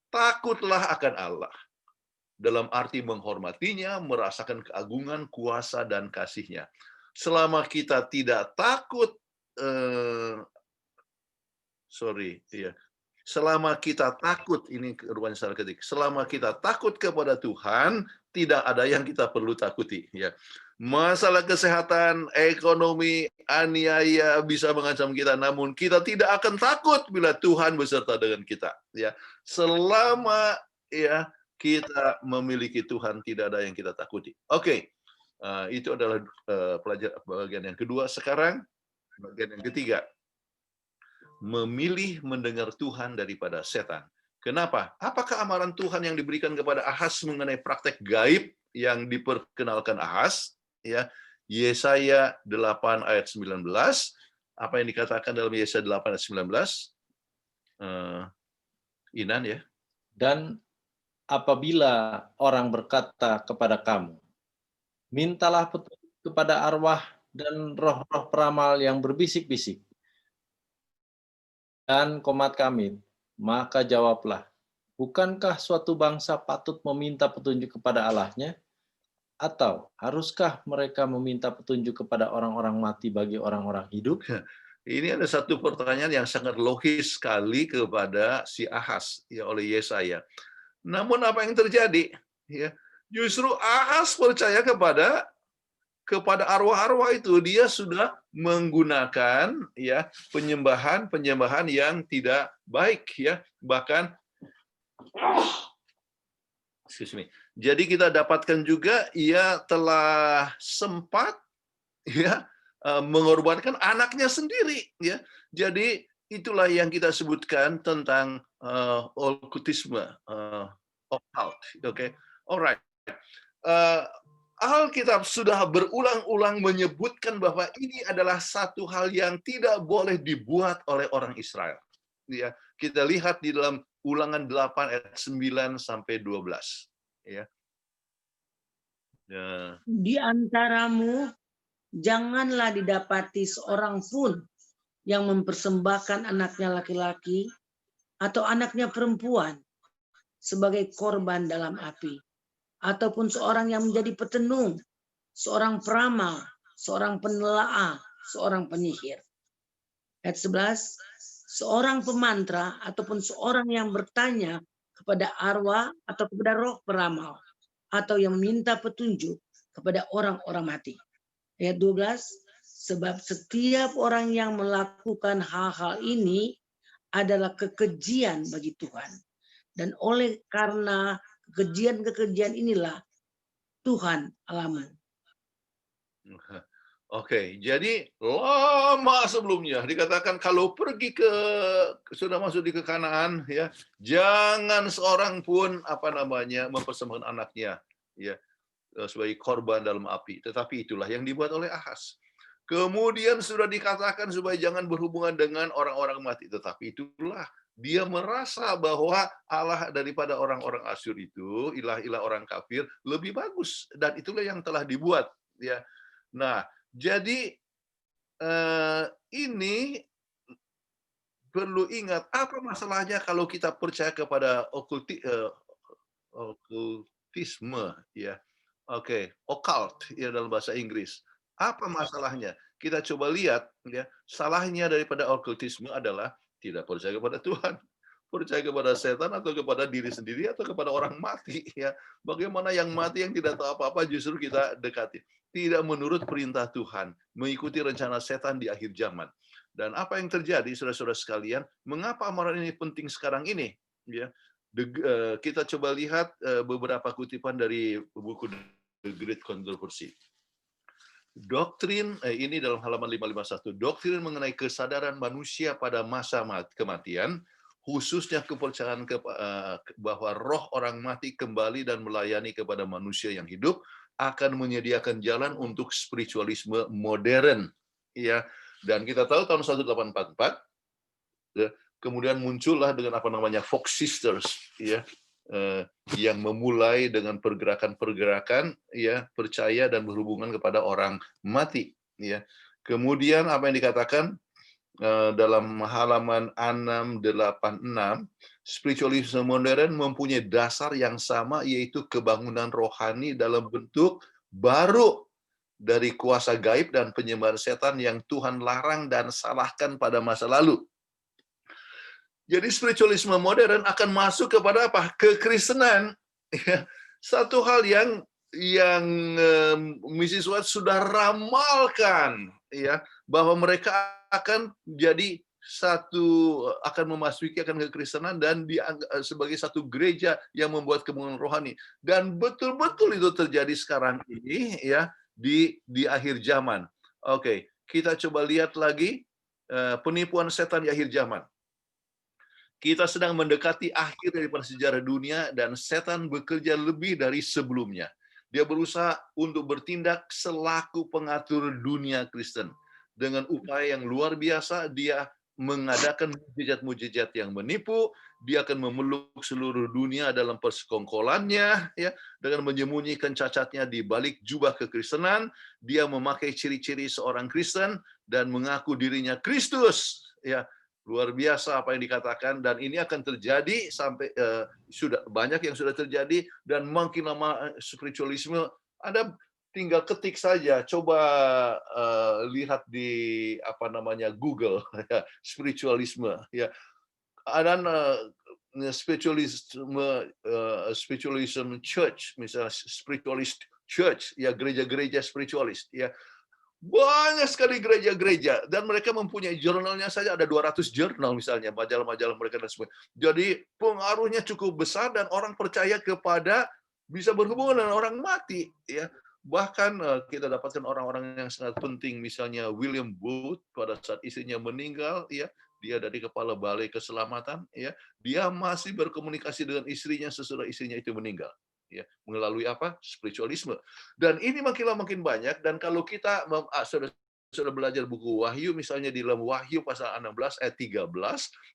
Takutlah akan Allah. Dalam arti menghormatinya, merasakan keagungan, kuasa, dan kasih-Nya. Selama kita tidak takut, selama kita takut, ini rupanya salah ketik, selama kita takut kepada Tuhan, tidak ada yang kita perlu takuti. Ya. Masalah kesehatan, ekonomi, aniaya bisa mengancam kita, namun kita tidak akan takut bila Tuhan beserta dengan kita. Ya. Selama, ya, kita memiliki Tuhan, tidak ada yang kita takuti. Oke. Itu adalah bagian yang kedua. Sekarang bagian yang ketiga, memilih mendengar Tuhan daripada setan. Kenapa? Apakah amaran Tuhan yang diberikan kepada Ahaz mengenai praktek gaib yang diperkenalkan Ahaz? Ya, Yesaya 8 ayat 19. Apa yang dikatakan dalam Yesaya 8 ayat 19? Inan, ya. Dan apabila orang berkata kepada kamu, mintalah petunjuk kepada arwah dan roh-roh peramal yang berbisik-bisik, dan komat kami, maka jawablah, bukankah suatu bangsa patut meminta petunjuk kepada Allahnya? Atau haruskah mereka meminta petunjuk kepada orang-orang mati bagi orang-orang hidup? Ini ada satu pertanyaan yang sangat logis sekali kepada si Ahaz ya oleh Yesaya. Namun apa yang terjadi? Ya, justru Ahaz percaya kepada arwah-arwah itu. Dia sudah menggunakan ya penyembahan yang tidak baik ya, bahkan excuse me. Jadi kita dapatkan juga ia telah sempat ya mengorbankan anaknya sendiri ya. Jadi itulah yang kita sebutkan tentang okkultisme, occult. Oke. Alright. Alkitab sudah berulang-ulang menyebutkan bahwa ini adalah satu hal yang tidak boleh dibuat oleh orang Israel. Ya, kita lihat di dalam Ulangan 8 ayat 9 sampai 12. Ya. Ya. Di antaramu janganlah didapati seorang pun yang mempersembahkan anaknya laki-laki atau anaknya perempuan sebagai korban dalam api, ataupun seorang yang menjadi petenung, seorang peramal, seorang penelaah, seorang penyihir. Ayat 11, seorang pemantra ataupun seorang yang bertanya kepada arwah atau kepada roh peramal, atau yang meminta petunjuk kepada orang-orang mati. Ayat 12, sebab setiap orang yang melakukan hal-hal ini adalah kekejian bagi Tuhan. Dan oleh karena kekejian-kekejian inilah Tuhan alamu. Oke, jadi lama sebelumnya dikatakan kalau pergi sudah masuk di Kanaan ya, jangan seorang pun mempersembahkan anaknya ya sebagai korban dalam api. Tetapi itulah yang dibuat oleh Ahaz. Kemudian sudah dikatakan supaya jangan berhubungan dengan orang-orang mati. Tetapi itulah dia merasa bahwa Allah daripada orang-orang Asyur itu, ilah-ilah orang kafir lebih bagus, dan itulah yang telah dibuat ya. Nah, jadi ini perlu ingat apa masalahnya kalau kita percaya kepada okkultisme ya. Oke, occult ya dalam bahasa Inggris. Apa masalahnya? Kita coba lihat ya. Salahnya daripada okkultisme adalah tidak percaya kepada Tuhan, percaya kepada setan atau kepada diri sendiri atau kepada orang mati ya. Bagaimana yang mati yang tidak tahu apa-apa justru kita dekati. Tidak menurut perintah Tuhan, mengikuti rencana setan di akhir zaman. Dan apa yang terjadi, saudara-saudara sekalian, mengapa amaran ini penting sekarang ini? Ya, kita coba lihat beberapa kutipan dari buku The Great Controversy. Doktrin, ini dalam halaman 551, doktrin mengenai kesadaran manusia pada masa kematian, khususnya kepercayaan bahwa roh orang mati kembali dan melayani kepada manusia yang hidup, akan menyediakan jalan untuk spiritualisme modern. Ya, dan kita tahu tahun 1844, ya, kemudian muncullah dengan Fox Sisters, ya, yang memulai dengan pergerakan-pergerakan, ya, percaya dan berhubungan kepada orang mati. Ya. Kemudian apa yang dikatakan dalam halaman 686, spiritualisme modern mempunyai dasar yang sama, yaitu kebangunan rohani dalam bentuk baru dari kuasa gaib dan penyembahan setan yang Tuhan larang dan salahkan pada masa lalu. Jadi spiritualisme modern akan masuk kepada apa? Kekristenan. Satu hal yang Mrs. White sudah ramalkan, ya, bahwa mereka akan jadi akan memasuki kekristenan dan sebagai satu gereja yang membuat kebangunan rohani. Dan betul-betul itu terjadi sekarang ini ya di akhir zaman. Oke, kita coba lihat lagi penipuan setan di akhir zaman. Kita sedang mendekati akhir daripada sejarah dunia dan setan bekerja lebih dari sebelumnya. Dia berusaha untuk bertindak selaku pengatur dunia Kristen. Dengan upaya yang luar biasa, dia mengadakan mujizat-mujizat yang menipu, dia akan memeluk seluruh dunia dalam persekongkolannya, ya, dengan menyembunyikan cacatnya di balik jubah kekristenan. Dia memakai ciri-ciri seorang Kristen dan mengaku dirinya Kristus, ya. Luar biasa apa yang dikatakan, dan ini akan terjadi sampai sudah banyak yang sudah terjadi, dan makin lama spiritualisme Anda tinggal ketik saja, coba lihat di Google ya, spiritualisme ya. Ada spiritualism church, misalnya spiritualist church ya, gereja-gereja spiritualis ya. Banyak sekali gereja-gereja dan mereka mempunyai jurnalnya saja ada 200 jurnal misalnya, majalah-majalah mereka dan sebagainya. Jadi pengaruhnya cukup besar dan orang percaya kepada bisa berhubungan dengan orang mati ya. Bahkan kita dapatkan orang-orang yang sangat penting, misalnya William Booth pada saat istrinya meninggal ya, dia dari kepala balai keselamatan ya, dia masih berkomunikasi dengan istrinya sesudah istrinya itu meninggal. Ya, melalui apa? Spiritualisme. Dan ini makin lama makin banyak, dan kalau kita sudah belajar buku Wahyu, misalnya di dalam Wahyu pasal 16 ayat 13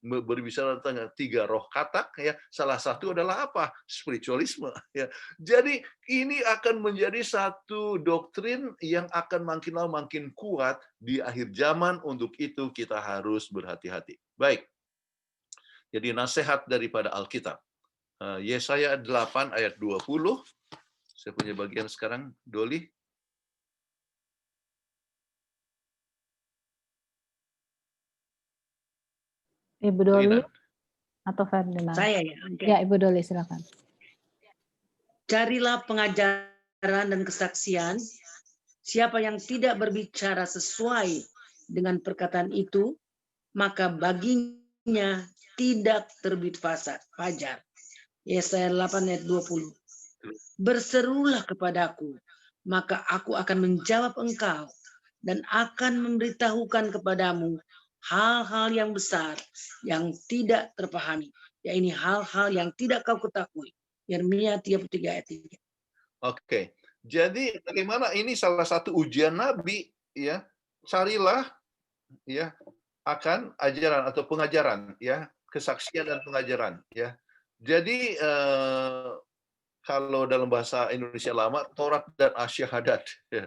berbicara tentang 3 roh katak ya, salah satu adalah apa? Spiritualisme ya. Jadi ini akan menjadi satu doktrin yang akan makin lama makin kuat di akhir zaman. Untuk itu kita harus berhati-hati. Baik. Jadi nasihat daripada Alkitab. Yesaya 8 ayat 20. Saya punya bagian sekarang, Doli. Ibu Doli atau Ferdinand? Saya ya. Okay. Ya, Ibu Doli silakan. Carilah pengajaran dan kesaksian. Siapa yang tidak berbicara sesuai dengan perkataan itu, maka baginya tidak terbit fajar. Yesaya 8 ayat 20. Berserulah kepadaku, maka aku akan menjawab engkau dan akan memberitahukan kepadamu hal-hal yang besar yang tidak terpahami. Ya, ini hal-hal yang tidak kau ketahui. Yeremia 33 ayat 3. Oke. Jadi bagaimana ini salah satu ujian Nabi ya. Carilah ya akan ajaran atau pengajaran ya, kesaksian dan pengajaran ya. Jadi kalau dalam bahasa Indonesia lama, Taurat dan Asyahadat ya.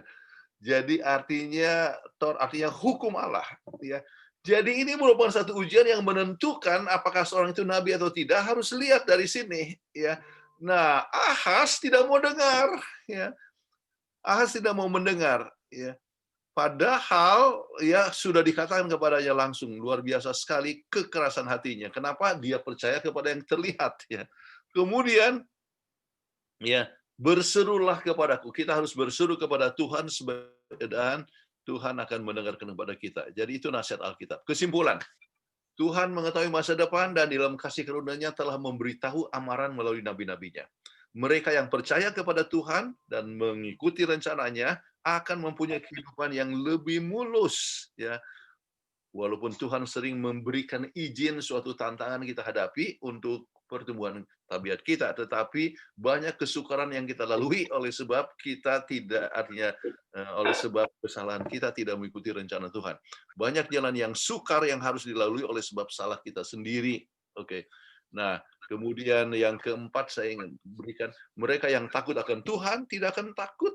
Jadi artinya artinya hukum Allah ya. Jadi ini merupakan satu ujian yang menentukan apakah seorang itu nabi atau tidak, harus lihat dari sini ya. Nah, Ahaz tidak mau dengar ya. Ahaz tidak mau mendengar ya. Padahal ya sudah dikatakan kepadanya langsung, luar biasa sekali kekerasan hatinya. Kenapa? Dia percaya kepada yang terlihat ya. Kemudian ya, berserulah kepadaku. Kita harus berseru kepada Tuhan dan Tuhan akan mendengarkan kepada kita. Jadi itu nasihat Alkitab. Kesimpulan, Tuhan mengetahui masa depan dan dalam kasih karunia-Nya telah memberitahu amaran melalui nabi-nabinya. Mereka yang percaya kepada Tuhan dan mengikuti rencananya akan mempunyai kehidupan yang lebih mulus ya. Walaupun Tuhan sering memberikan izin suatu tantangan kita hadapi untuk pertumbuhan tabiat kita, tetapi banyak kesukaran yang kita lalui oleh sebab kita tidak, artinya oleh sebab kesalahan kita tidak mengikuti rencana Tuhan. Banyak jalan yang sukar yang harus dilalui oleh sebab salah kita sendiri. Oke. Nah, kemudian yang keempat saya ingin berikan, mereka yang takut akan Tuhan tidak akan takut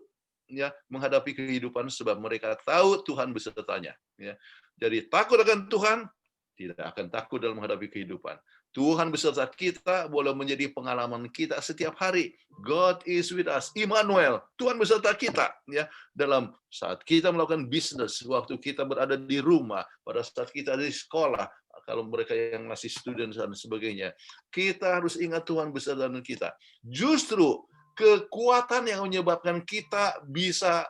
ya menghadapi kehidupan sebab mereka tahu Tuhan besertanya ya. Jadi takut akan Tuhan tidak akan takut dalam menghadapi kehidupan. Tuhan beserta kita boleh menjadi pengalaman kita setiap hari. God is with us. Immanuel, Tuhan beserta kita ya dalam saat kita melakukan bisnis, waktu kita berada di rumah, pada saat kita di sekolah, kalau mereka yang masih student dan sebagainya. Kita harus ingat Tuhan beserta dengan kita. Justru kekuatan yang menyebabkan kita bisa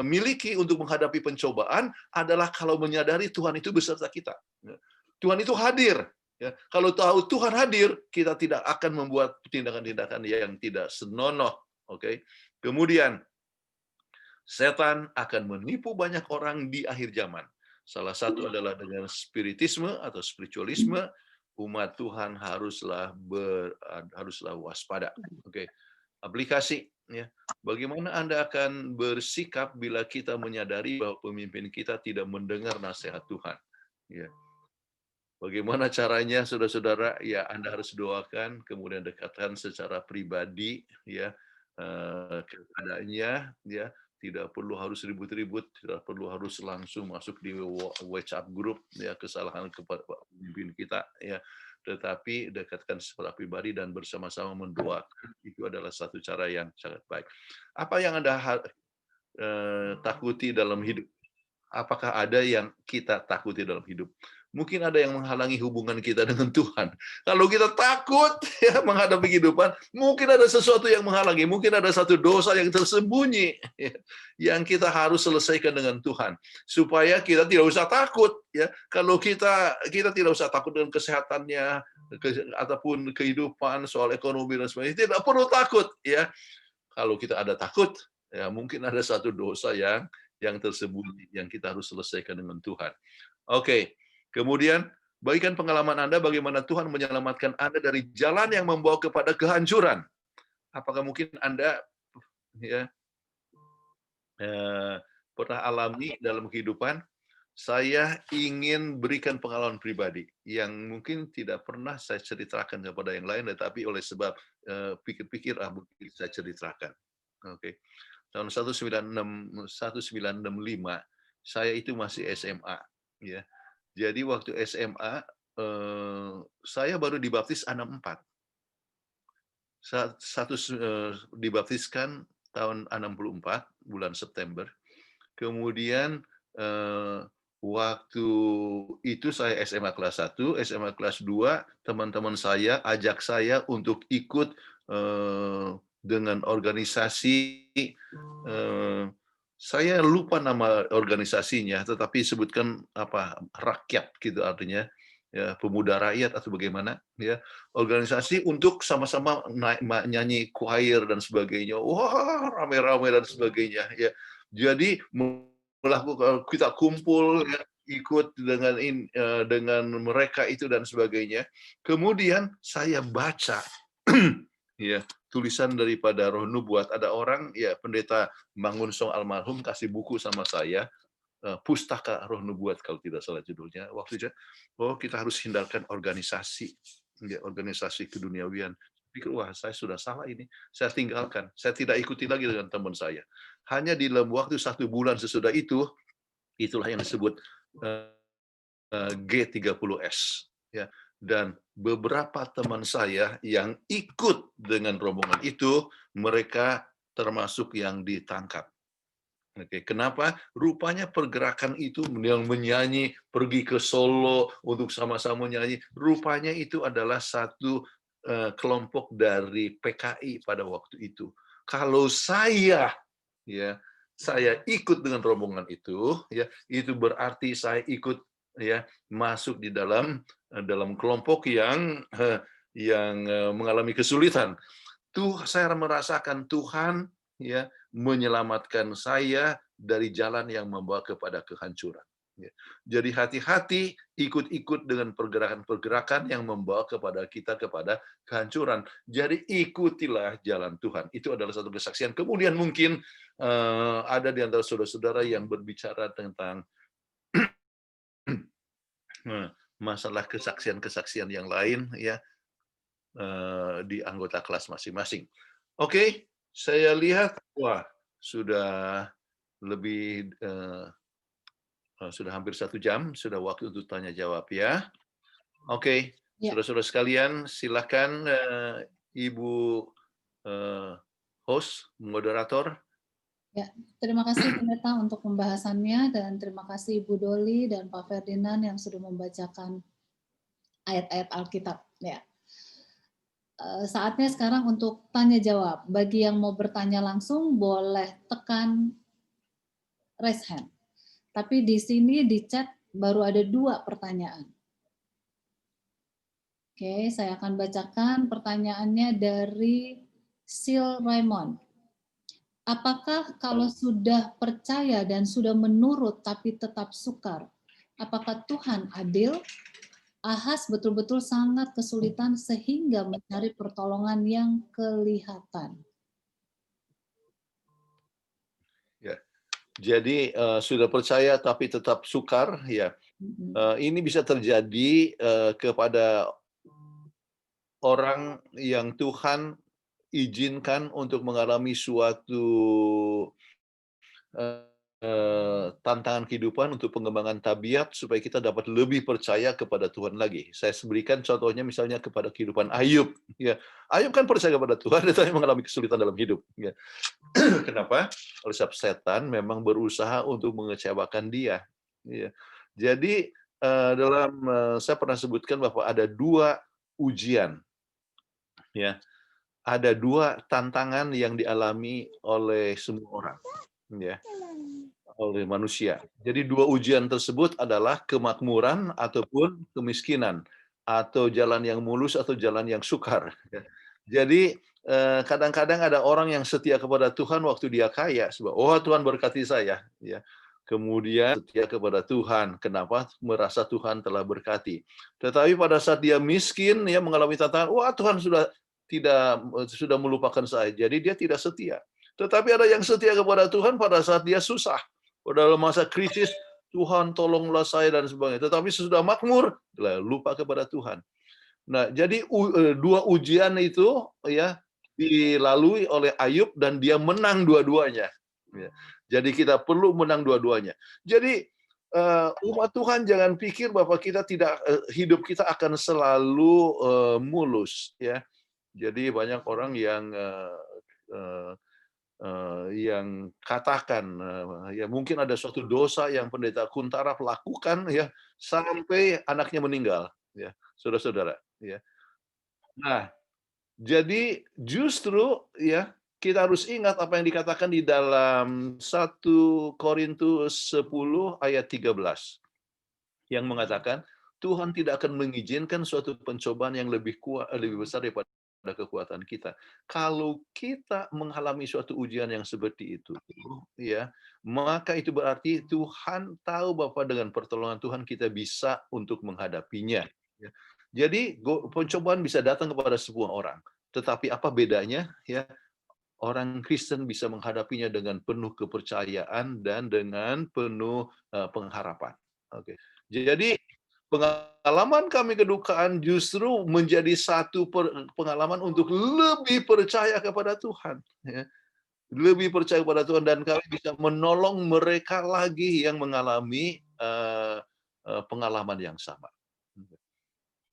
miliki untuk menghadapi pencobaan adalah kalau menyadari Tuhan itu beserta kita. Tuhan itu hadir. Ya, kalau tahu Tuhan hadir, kita tidak akan membuat tindakan-tindakan yang tidak senonoh. Oke. Kemudian setan akan menipu banyak orang di akhir zaman. Salah satu adalah dengan spiritisme atau spiritualisme. Umat Tuhan haruslah waspada. Oke. Aplikasi ya. Bagaimana Anda akan bersikap bila kita menyadari bahwa pemimpin kita tidak mendengar nasihat Tuhan? Ya. Bagaimana caranya, saudara-saudara? Ya, Anda harus doakan, kemudian dekatkan secara pribadi, ya, keadaannya, ya. Tidak perlu harus ribut-ribut, tidak perlu harus langsung masuk di WhatsApp grup, ya, kesalahan kepada pemimpin kita, ya. tetapi dekatkan secara pribadi dan bersama-sama mendoakan. Itu adalah satu cara yang sangat baik. Apa yang Anda takuti dalam hidup? Apakah ada yang kita takuti dalam hidup? Mungkin ada yang menghalangi hubungan kita dengan Tuhan. Kalau kita takut ya menghadapi kehidupan, mungkin ada sesuatu yang menghalangi. Mungkin ada satu dosa yang tersembunyi ya, yang kita harus selesaikan dengan Tuhan, supaya kita tidak usah takut ya. Kalau kita tidak usah takut dengan kesehatannya, ataupun kehidupan, soal ekonomi dan sebagainya, tidak perlu takut ya. Kalau kita ada takut, ya mungkin ada satu dosa yang tersembunyi yang kita harus selesaikan dengan Tuhan. Oke. Kemudian, bagikan pengalaman Anda bagaimana Tuhan menyelamatkan Anda dari jalan yang membawa kepada kehancuran. Apakah mungkin Anda ya pernah alami dalam kehidupan? Saya ingin berikan pengalaman pribadi yang mungkin tidak pernah saya ceritakan kepada yang lain, tetapi oleh sebab pikir-pikir mungkin saya ceritakan. Oke. Tahun 1965 saya itu masih SMA ya. Jadi waktu SMA saya baru dibaptis anak 4. Dibaptiskan tahun 64 bulan September. Kemudian waktu itu saya SMA kelas 1, SMA kelas 2, teman-teman saya ajak saya untuk ikut dengan organisasi, saya lupa nama organisasinya, tetapi sebutkan apa, rakyat gitu artinya, ya, pemuda rakyat atau bagaimana, ya, organisasi untuk sama-sama nyanyi choir dan sebagainya. Wah, rame-rame dan sebagainya, ya. Jadi melakukan, kita kumpul ya, ikut dengan mereka itu dan sebagainya. Kemudian saya baca ya, tulisan daripada Roh Nubuat. Ada orang ya, pendeta Mangun Song almarhum kasih buku sama saya, Pustaka Roh Nubuat kalau tidak salah judulnya. Waktu itu, kita harus hindarkan organisasi, ya, organisasi keduniawian. Pikir, wah saya sudah salah ini. Saya tinggalkan. Saya tidak ikuti lagi dengan teman saya. Hanya di dalam waktu 1 bulan sesudah itu, itulah yang disebut G30S. Ya. Dan beberapa teman saya yang ikut dengan rombongan itu, mereka termasuk yang ditangkap. Oke, kenapa? Rupanya pergerakan itu yang menyanyi, pergi ke Solo untuk sama-sama nyanyi, rupanya itu adalah satu kelompok dari PKI pada waktu itu. Kalau saya ikut dengan rombongan itu, ya, itu berarti saya ikut ya masuk di dalam kelompok yang mengalami kesulitan. Saya merasakan Tuhan ya menyelamatkan saya dari jalan yang membawa kepada kehancuran. Ya. Jadi hati-hati ikut-ikut dengan pergerakan-pergerakan yang membawa kepada kehancuran. Jadi ikutilah jalan Tuhan. Itu adalah satu kesaksian. Kemudian mungkin ada di antara saudara-saudara yang berbicara tentang masalah kesaksian-kesaksian yang lain ya di anggota kelas masing-masing. Oke, saya lihat wah sudah lebih sudah hampir 1 jam, sudah waktu untuk tanya jawab ya. Oke, saudara-saudara sekalian, silakan Ibu host, moderator. Ya, terima kasih pendeta untuk pembahasannya, dan terima kasih Ibu Doli dan Pak Ferdinand yang sudah membacakan ayat-ayat Alkitab. Ya. Saatnya sekarang untuk tanya jawab. Bagi yang mau bertanya langsung boleh tekan raise hand. Tapi di sini di chat baru ada 2 pertanyaan. Oke, saya akan bacakan pertanyaannya dari Sil Raymond. Apakah kalau sudah percaya dan sudah menurut tapi tetap sukar, apakah Tuhan adil? Ahas betul-betul sangat kesulitan sehingga mencari pertolongan yang kelihatan. Ya, jadi sudah percaya tapi tetap sukar, ya. Ini bisa terjadi kepada orang yang Tuhan izinkan untuk mengalami suatu tantangan kehidupan untuk pengembangan tabiat supaya kita dapat lebih percaya kepada Tuhan lagi. Saya berikan contohnya misalnya kepada kehidupan Ayub. Ya, Ayub kan percaya kepada Tuhan, tetapi mengalami kesulitan dalam hidup. Ya. Kenapa? Oleh sebab setan memang berusaha untuk mengecewakan dia. Ya. Jadi saya pernah sebutkan bahwa ada 2 ujian. Ya, ada 2 tantangan yang dialami oleh semua orang. Ya. Oleh manusia. Jadi 2 ujian tersebut adalah kemakmuran ataupun kemiskinan, atau jalan yang mulus atau jalan yang sukar. Jadi kadang-kadang ada orang yang setia kepada Tuhan waktu dia kaya, sebab oh Tuhan berkati saya, ya. Kemudian setia kepada Tuhan, kenapa? Merasa Tuhan telah berkati. Tetapi pada saat dia miskin, ya mengalami tantangan, wah Tuhan sudah melupakan saya. Jadi dia tidak setia. Tetapi ada yang setia kepada Tuhan pada saat dia susah. Dalam masa krisis, Tuhan tolonglah saya dan sebagainya. Tetapi sesudah makmur, lupa kepada Tuhan. Nah, jadi 2 ujian itu ya dilalui oleh Ayub dan dia menang dua-duanya. Ya. Jadi kita perlu menang dua-duanya. Jadi umat Tuhan jangan pikir bahwa kita tidak hidup kita akan selalu mulus. Ya. Jadi banyak orang yang katakan ya mungkin ada suatu dosa yang pendeta Kuntaraf lakukan ya sampai anaknya meninggal ya saudara-saudara ya. Nah, jadi justru ya kita harus ingat apa yang dikatakan di dalam 1 Korintus 10 ayat 13 yang mengatakan Tuhan tidak akan mengizinkan suatu pencobaan yang lebih besar daripada kekuatan kita. Kalau kita mengalami suatu ujian yang seperti itu, ya, maka itu berarti Tuhan tahu bahwa dengan pertolongan Tuhan kita bisa untuk menghadapinya. Ya. Jadi pencobaan bisa datang kepada semua orang, tetapi apa bedanya? Ya, orang Kristen bisa menghadapinya dengan penuh kepercayaan dan dengan penuh pengharapan. Oke, jadi pengalaman kami kedukaan justru menjadi satu pengalaman untuk lebih percaya kepada Tuhan. Ya. Lebih percaya kepada Tuhan dan kami bisa menolong mereka lagi yang mengalami pengalaman yang sama.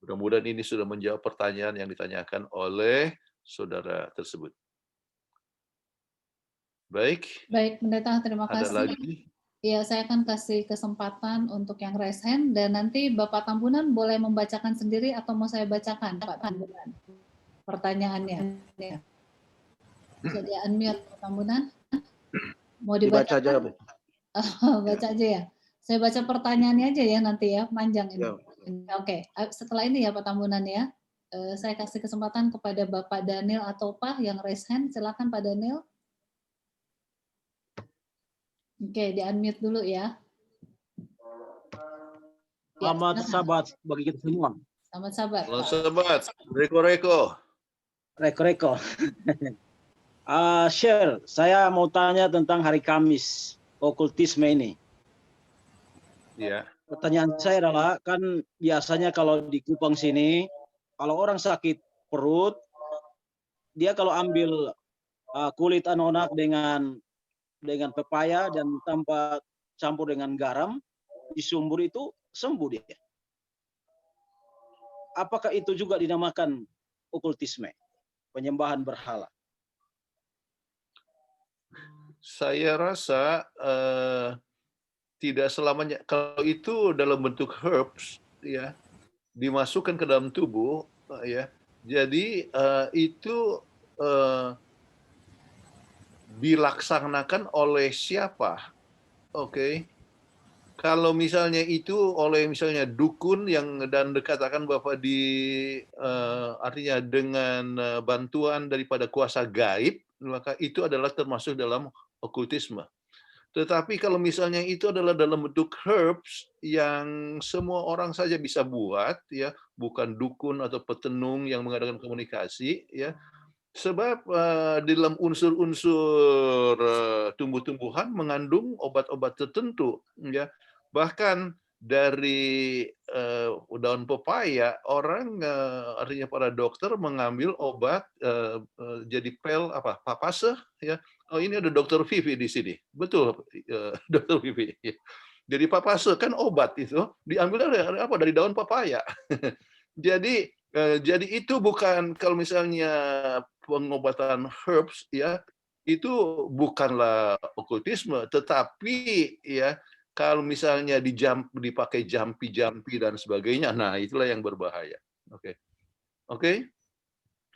Mudah-mudahan ini sudah menjawab pertanyaan yang ditanyakan oleh saudara tersebut. Baik. Baik, Pendeta, terima Ada kasih. lagi? Ya, saya akan kasih kesempatan untuk yang raise hand dan nanti Bapak Tambunan boleh membacakan sendiri atau mau saya bacakan, Pak Tambunan, pertanyaannya. Ya. Bisa di-unmute, Pak Tambunan? Mau dibaca aja, Bu. Baca aja ya. Saya baca pertanyaannya aja ya nanti ya, panjang ini. Ya. Oke, setelah ini ya Pak Tambunan ya, saya kasih kesempatan kepada Bapak Daniel atau Pak yang raise hand. Silakan Pak Daniel. Oke, di-unmute dulu ya. Selamat sahabat bagi kita semua. Selamat sahabat. Selamat sahabat. Reko-reko. Reko-reko. Share, saya mau tanya tentang hari Kamis, okultisme ini. Ya. Pertanyaan saya adalah, kan biasanya kalau di Kupang sini, kalau orang sakit perut, dia kalau ambil kulit anonak dengan pepaya dan tanpa campur dengan garam, disumbur itu sembuh dia. Apakah itu juga dinamakan okultisme, penyembahan berhala? Saya rasa tidak selamanya. Kalau itu dalam bentuk herbs, ya, dimasukkan ke dalam tubuh, ya. Jadi itu dilaksanakan oleh siapa? Oke. Kalau misalnya itu oleh misalnya dukun dan dikatakan bahwa artinya dengan bantuan daripada kuasa gaib, maka itu adalah termasuk dalam okultisme. Tetapi kalau misalnya itu adalah dalam bentuk herbs yang semua orang saja bisa buat, ya, bukan dukun atau petenung yang mengadakan komunikasi, ya. Sebab di dalam unsur-unsur tumbuh-tumbuhan mengandung obat-obat tertentu, ya. Bahkan dari daun pepaya, orang artinya para dokter mengambil obat jadi pel apa papase ya. Oh ini ada Dokter Vivi di sini, betul Dokter Vivi. Jadi papase kan obat itu diambil dari apa? Dari daun pepaya. Jadi itu bukan kalau misalnya pengobatan herbs ya, itu bukanlah okultisme, tetapi ya kalau misalnya dipakai jampi-jampi dan sebagainya, nah itulah yang berbahaya. Oke. Oke?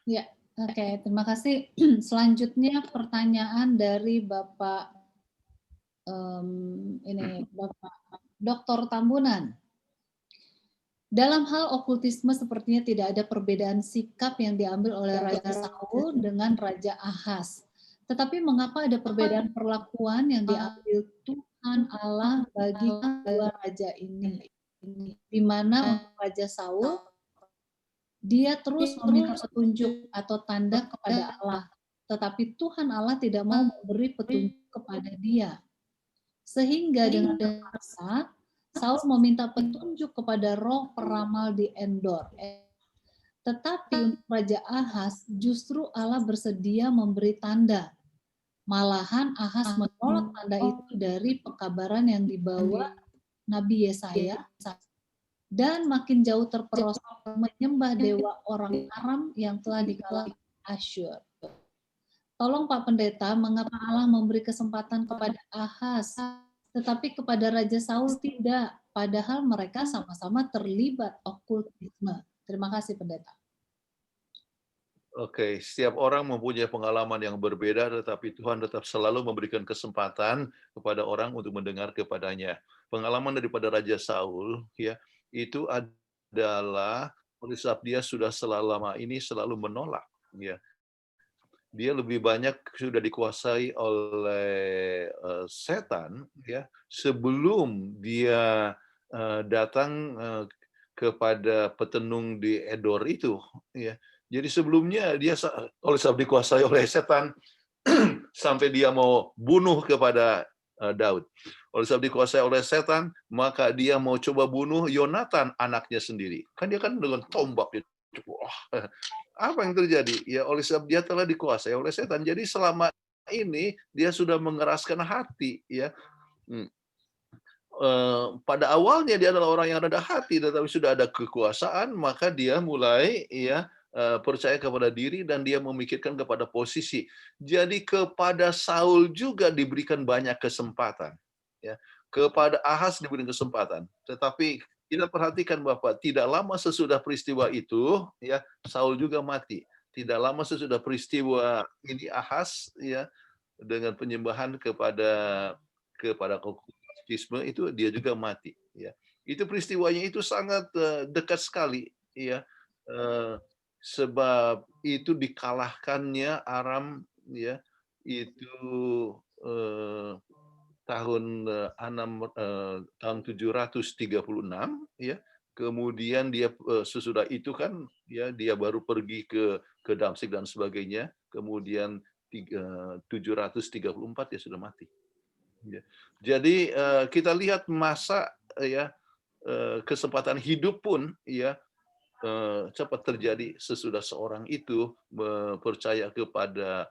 Ya, oke. Terima kasih. Selanjutnya pertanyaan dari Bapak Bapak Dr. Tambunan. Dalam hal okultisme sepertinya tidak ada perbedaan sikap yang diambil oleh Raja Saul dengan Raja Ahaz. Tetapi mengapa ada perbedaan perlakuan yang diambil Tuhan Allah bagi dua raja ini? Di mana untuk Raja Saul, dia terus meminta petunjuk atau tanda kepada Allah. Tetapi Tuhan Allah tidak mau memberi petunjuk kepada dia. Sehingga dengan terpaksa, Saul meminta petunjuk kepada roh peramal di Endor. Tetapi untuk Raja Ahaz, justru Allah bersedia memberi tanda. Malahan Ahaz menolak tanda itu dari pekabaran yang dibawa Nabi Yesaya dan makin jauh terperosok menyembah dewa orang Aram yang telah dikalahkan Asyur. Tolong Pak Pendeta, mengapa Allah memberi kesempatan kepada Ahaz, tetapi kepada Raja Saul tidak, padahal mereka sama-sama terlibat okultisme. Terima kasih Pendeta. Oke, setiap orang mempunyai pengalaman yang berbeda, tetapi Tuhan tetap selalu memberikan kesempatan kepada orang untuk mendengar kepadanya. Pengalaman daripada Raja Saul, ya, itu adalah oleh sebab dia sudah selama ini selalu menolak, ya. Dia lebih banyak sudah dikuasai oleh setan, ya, sebelum dia datang kepada petenung di Endor itu, ya. Jadi sebelumnya dia oleh sebab dikuasai oleh setan sampai dia mau bunuh kepada Daud. Oleh sebab dikuasai oleh setan, maka dia mau coba bunuh Yonatan anaknya sendiri. Kan dia kan dengan tombak dia. Apa yang terjadi? Ya oleh sebab dia telah dikuasai oleh setan. Jadi selama ini dia sudah mengeraskan hati, ya. Pada awalnya dia adalah orang yang rendah hati, tetapi sudah ada kekuasaan, maka dia mulai ya percaya kepada diri dan dia memikirkan kepada posisi. Jadi kepada Saul juga diberikan banyak kesempatan, ya. Kepada Ahaz diberikan kesempatan, tetapi kita perhatikan Bapak, tidak lama sesudah peristiwa itu, ya Saul juga mati. Tidak lama sesudah peristiwa ini Ahaz, ya dengan penyembahan kepada okultisme itu dia juga mati, ya. Itu peristiwanya itu sangat dekat sekali, ya. Sebab itu dikalahkannya Aram, ya itu tahun 736, ya. Kemudian dia sesudah itu kan ya dia baru pergi ke Damsyik dan sebagainya. Kemudian 734 dia sudah mati. Ya. Jadi kita lihat masa ya kesempatan hidup pun ya cepat terjadi sesudah seorang itu percaya kepada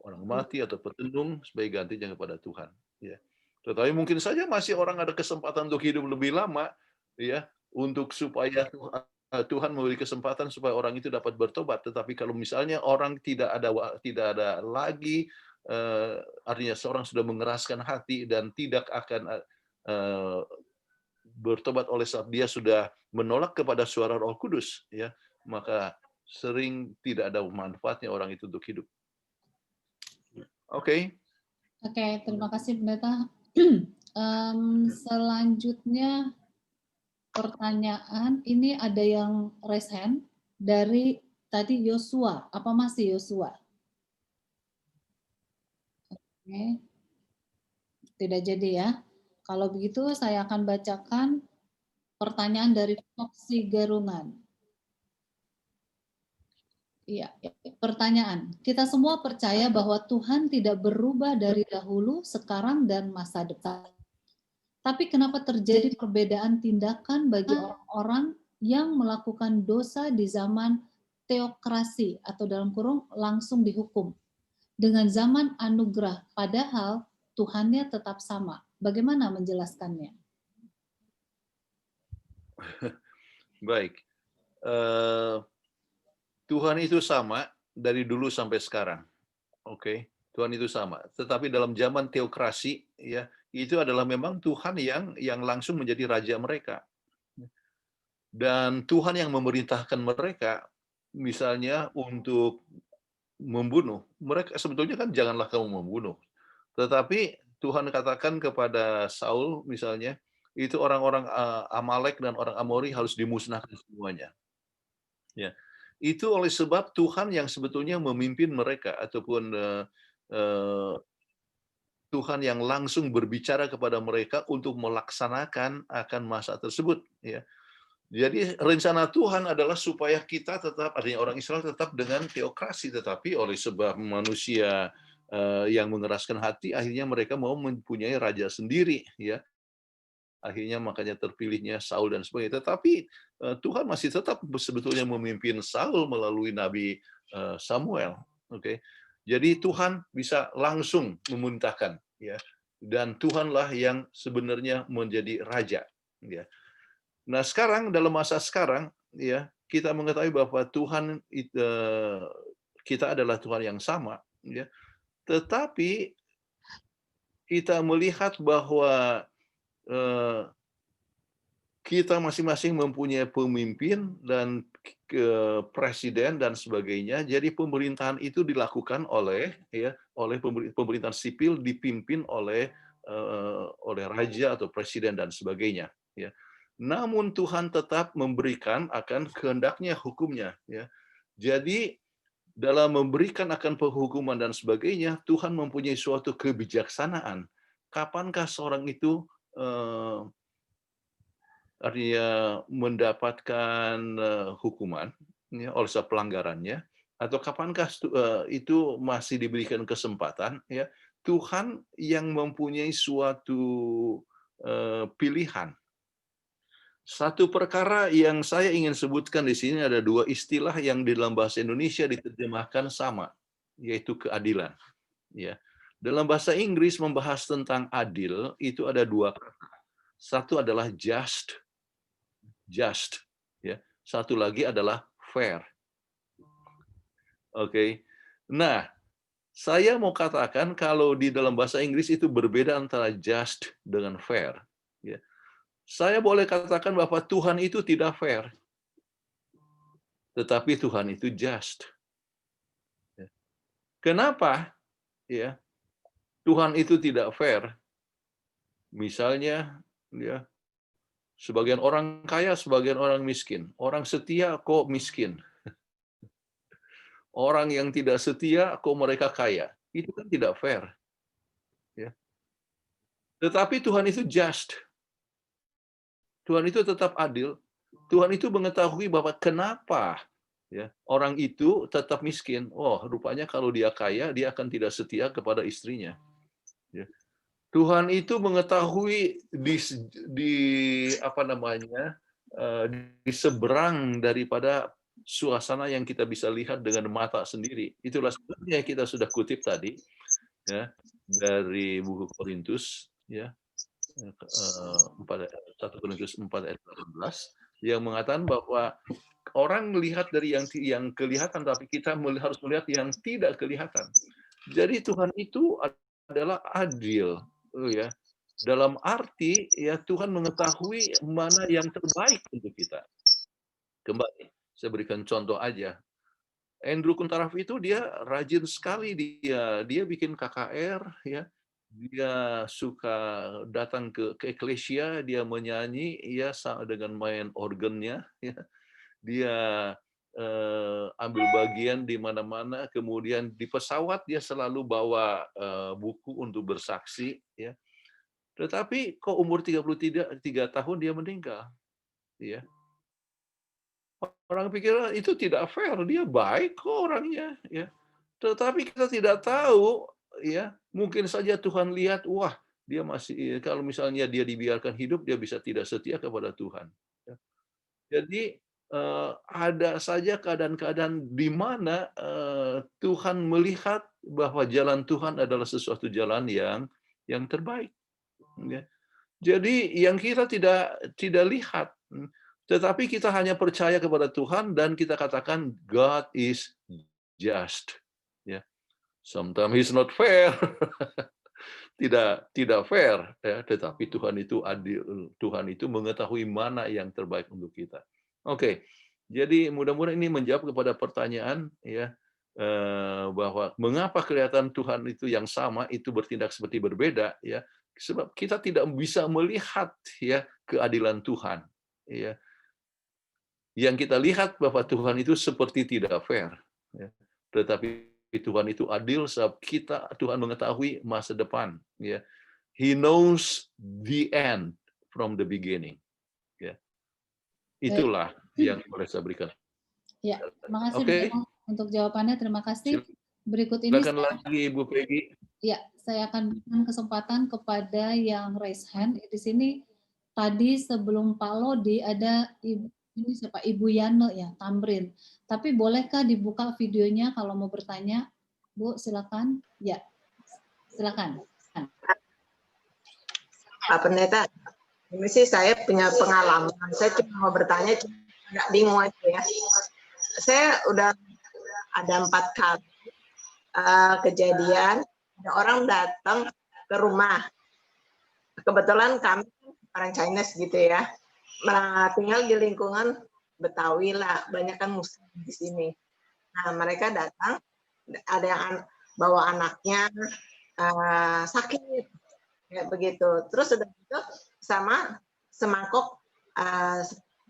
orang mati atau petenung sebagai gantinya kepada Tuhan. Ya. Tetapi mungkin saja masih orang ada kesempatan untuk hidup lebih lama, ya, untuk supaya Tuhan memberi kesempatan supaya orang itu dapat bertobat. Tetapi kalau misalnya orang tidak ada lagi, artinya seorang sudah mengeraskan hati dan tidak akan bertobat oleh sebab dia sudah menolak kepada suara Roh Kudus, ya, maka sering tidak ada manfaatnya orang itu untuk hidup. Oke. Oke, terima kasih Pendeta. Selanjutnya pertanyaan ini ada yang raise hand dari tadi Yosua. Apa masih Yosua? Oke. Tidak jadi ya. Kalau begitu saya akan bacakan pertanyaan dari Foxy Garungan. Iya, pertanyaan. Kita semua percaya bahwa Tuhan tidak berubah dari dahulu, sekarang, dan masa depan. Tapi kenapa terjadi perbedaan tindakan bagi orang-orang yang melakukan dosa di zaman teokrasi atau dalam kurung langsung dihukum dengan zaman anugerah, padahal Tuhannya tetap sama. Bagaimana menjelaskannya? Baik. Tuhan itu sama dari dulu sampai sekarang. Oke, Tuhan itu sama. Tetapi dalam zaman teokrasi, ya, itu adalah memang Tuhan yang langsung menjadi raja mereka. Dan Tuhan yang memerintahkan mereka, misalnya untuk membunuh. Mereka sebetulnya kan janganlah kamu membunuh. Tetapi Tuhan katakan kepada Saul misalnya, itu orang-orang Amalek dan orang Amori harus dimusnahkan semuanya. Ya. Itu oleh sebab Tuhan yang sebetulnya memimpin mereka ataupun Tuhan yang langsung berbicara kepada mereka untuk melaksanakan akan masa tersebut, ya. Jadi rencana Tuhan adalah supaya kita tetap, artinya orang Israel tetap dengan teokrasi, tetapi oleh sebab manusia yang mengeraskan hati, akhirnya mereka mau mempunyai raja sendiri, ya. Akhirnya makanya terpilihnya Saul dan sebagainya. Tetapi Tuhan masih tetap sebetulnya memimpin Saul melalui Nabi Samuel. Oke, jadi Tuhan bisa langsung memerintahkan, ya. Dan Tuhanlah yang sebenarnya menjadi raja, ya. Nah, sekarang dalam masa sekarang, ya, kita mengetahui bahwa Tuhan kita adalah Tuhan yang sama, ya. Tetapi kita melihat bahwa kita masing-masing mempunyai pemimpin dan presiden dan sebagainya. Jadi pemerintahan itu dilakukan oleh pemerintahan sipil dipimpin oleh raja atau presiden dan sebagainya, ya. Namun Tuhan tetap memberikan akan kehendaknya hukumnya, ya. Jadi dalam memberikan akan penghukuman dan sebagainya, Tuhan mempunyai suatu kebijaksanaan. Kapankah seorang itu artinya mendapatkan hukuman, ya, oleh sebab pelanggarannya, atau kapankah itu masih diberikan kesempatan, ya. Tuhan yang mempunyai suatu pilihan. Satu perkara yang saya ingin sebutkan di sini, ada dua istilah yang di dalam bahasa Indonesia diterjemahkan sama, yaitu keadilan, ya. Dalam bahasa Inggris membahas tentang adil itu ada dua kata. Satu adalah just, ya. Satu lagi adalah fair. Oke. Nah, saya mau katakan kalau di dalam bahasa Inggris itu berbeda antara just dengan fair, ya. Saya boleh katakan bahwa Tuhan itu tidak fair, tetapi Tuhan itu just. Kenapa? Ya, Tuhan itu tidak fair. Misalnya, ya, sebagian orang kaya, sebagian orang miskin. Orang setia kok miskin. Orang yang tidak setia kok mereka kaya. Itu kan tidak fair. Ya. Tetapi Tuhan itu just. Tuhan itu tetap adil. Tuhan itu mengetahui bahwa kenapa, ya, orang itu tetap miskin. Oh, rupanya kalau dia kaya, dia akan tidak setia kepada istrinya. Ya. Tuhan itu mengetahui di seberang daripada suasana yang kita bisa lihat dengan mata sendiri. Itulah sebenarnya kita sudah kutip tadi, ya, dari buku Korintus, ya. 1 Korintus 4 ayat 18 yang mengatakan bahwa orang melihat dari yang kelihatan, tapi kita harus melihat yang tidak kelihatan. Jadi Tuhan itu adalah adil, ya. Dalam arti, ya, Tuhan mengetahui mana yang terbaik untuk kita. Kembali, saya berikan contoh aja. Andrew Kuntaraf itu dia rajin sekali, dia bikin KKR, ya. Dia suka datang ke eklesia, dia menyanyi, ya, dengan main organnya, ya. Dia ambil bagian di mana-mana, kemudian di pesawat dia selalu bawa buku untuk bersaksi, ya. Tetapi kok umur 33 tahun dia meninggal, ya. Orang pikir itu tidak fair, dia baik kok orangnya, ya. Tetapi kita tidak tahu, ya, mungkin saja Tuhan lihat, wah, dia masih, kalau misalnya dia dibiarkan hidup, dia bisa tidak setia kepada Tuhan. Ya. Jadi ada saja keadaan-keadaan di mana Tuhan melihat bahwa jalan Tuhan adalah sesuatu jalan yang terbaik. Ya. Jadi yang kita tidak lihat, tetapi kita hanya percaya kepada Tuhan dan kita katakan God is just. Ya. Sometimes He's not fair. tidak fair, ya, tetapi Tuhan itu adil. Tuhan itu mengetahui mana yang terbaik untuk kita. Oke, jadi mudah-mudahan ini menjawab kepada pertanyaan, ya, bahwa mengapa kelihatan Tuhan itu yang sama itu bertindak seperti berbeda, ya, sebab kita tidak bisa melihat, ya, keadilan Tuhan, ya. Yang kita lihat bahwa Tuhan itu seperti tidak fair, ya. Tetapi Tuhan itu adil sebab Tuhan mengetahui masa depan, ya. He knows the end from the beginning, ya. Itulah yang boleh saya berikan. Ya, terima kasih Oke. untuk jawabannya. Terima kasih. Berikut ini Silakan lagi Ibu Peggy. Ya, saya akan berikan kesempatan kepada yang raise hand. Di sini tadi sebelum Pak Lodi ada Ibu Yano ya, Tamrin. Tapi bolehkah dibuka videonya kalau mau bertanya? Bu, silakan. Ya, silakan. Pak Pendeta, ini sih saya punya pengalaman. Saya cuma mau bertanya, agak bingung aja ya. Saya udah ada 4 kali kejadian, ada orang datang ke rumah. Kebetulan kami orang Chinese gitu ya, tinggal di lingkungan Betawi lah, banyak kan Muslim di sini. Nah mereka datang, ada yang bawa anaknya sakit, kayak begitu. Terus udah gitu sama semangkok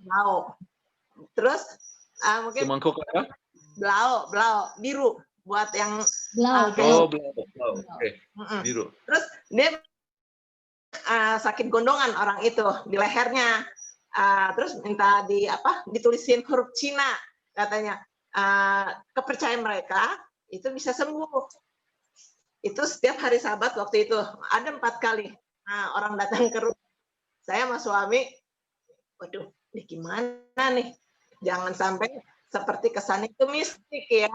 blau. Terus mungkin semangkok apa? Blau biru buat yang blau. Blau. Oke. Biru. Terus dia sakit gondongan orang itu di lehernya. Terus minta ditulisin huruf Cina katanya. Kepercayaan mereka itu bisa sembuh. Itu setiap hari Sabat waktu itu ada 4 kali orang datang ke rumah. Saya sama suami, waduh, ini gimana nih? Jangan sampai seperti kesan itu mistik ya.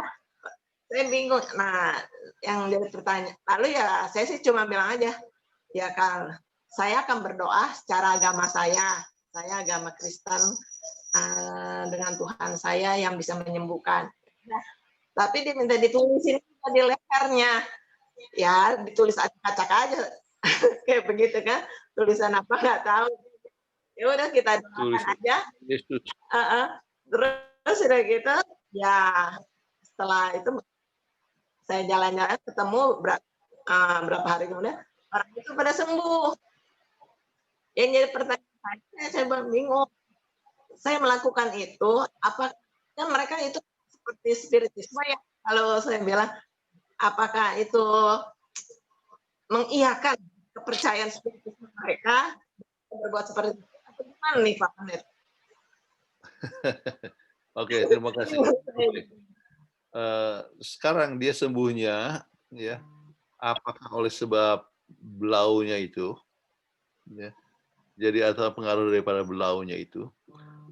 Saya bingung. Nah, yang jadi pertanyaan. Lalu ya saya sih cuma bilang aja, ya kan, saya akan berdoa secara agama saya. Saya agama Kristen dengan Tuhan saya yang bisa menyembuhkan. Nah, tapi dia minta ditulisin di lehernya. Ya, ditulis acak-acak aja. Kayak begitu kan. Tulisan apa nggak tahu. Ya udah kita doakan aja. Terus udah gitu, ya setelah itu saya jalan-jalan ketemu berapa hari kemudian orang itu pada sembuh. Yang jadi pertanyaan saya bingung. Saya melakukan itu, apakah mereka itu seperti spiritisme ya? Kalau saya bilang, apakah itu mengiyakan kepercayaan spiritisme mereka berbuat seperti itu? Atau gimana nih Pak Pendeta? Oke, terima kasih. Sekarang dia sembuhnya, ya, apakah oleh sebab belaunya itu, ya, jadi atau pengaruh daripada belaunya itu,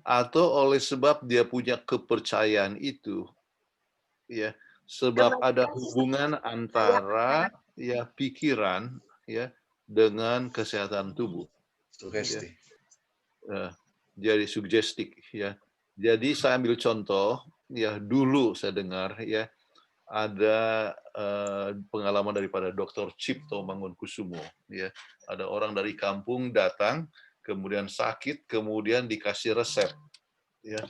atau oleh sebab dia punya kepercayaan itu, ya, sebab ada hubungan antara ya pikiran, ya, dengan kesehatan tubuh. Sugesti. Ya. Jadi sugestik, ya. Jadi saya ambil contoh, ya, dulu saya dengar, ya, ada pengalaman daripada Dr. Cipto Mangunkusumo, ya. Ada orang dari kampung datang, kemudian sakit, kemudian dikasih resep, ya.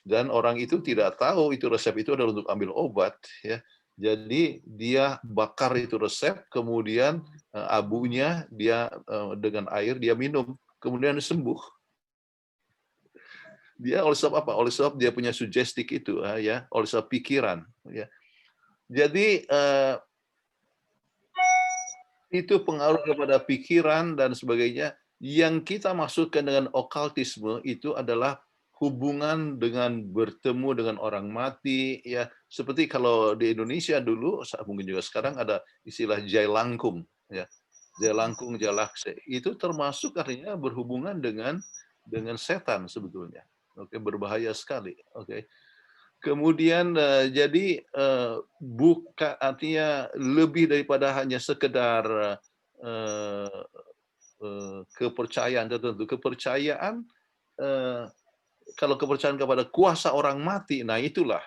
Dan orang itu tidak tahu itu resep itu adalah untuk ambil obat, ya. Jadi dia bakar itu resep, kemudian abunya dia dengan air dia minum, kemudian sembuh. Dia oleh sebab apa? Oleh sebab dia punya sugestik itu, ya, oleh sebab pikiran, ya. Jadi itu pengaruh kepada pikiran dan sebagainya. Yang kita maksudkan dengan okultisme itu adalah hubungan dengan bertemu dengan orang mati, ya. Seperti kalau di Indonesia dulu, mungkin juga sekarang ada istilah jailangkung, ya. Jalangkung, jalakse. Itu termasuk artinya berhubungan dengan setan sebetulnya. Oke, berbahaya sekali. Oke. Kemudian jadi buka artinya lebih daripada hanya sekedar kepercayaan tertentu. Kepercayaan kalau kepercayaan kepada kuasa orang mati, nah itulah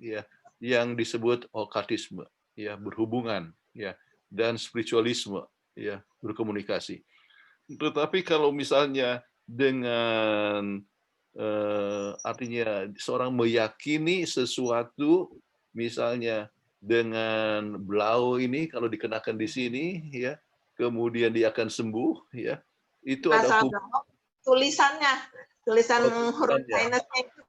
ya yang disebut okultisme, ya berhubungan, ya dan spiritualisme, ya berkomunikasi. Tetapi kalau misalnya dengan artinya seorang meyakini sesuatu, misalnya dengan blau ini kalau dikenakan di sini, ya kemudian dia akan sembuh, ya itu ada Asal tulisan huruf tulisannya. Chinese itu,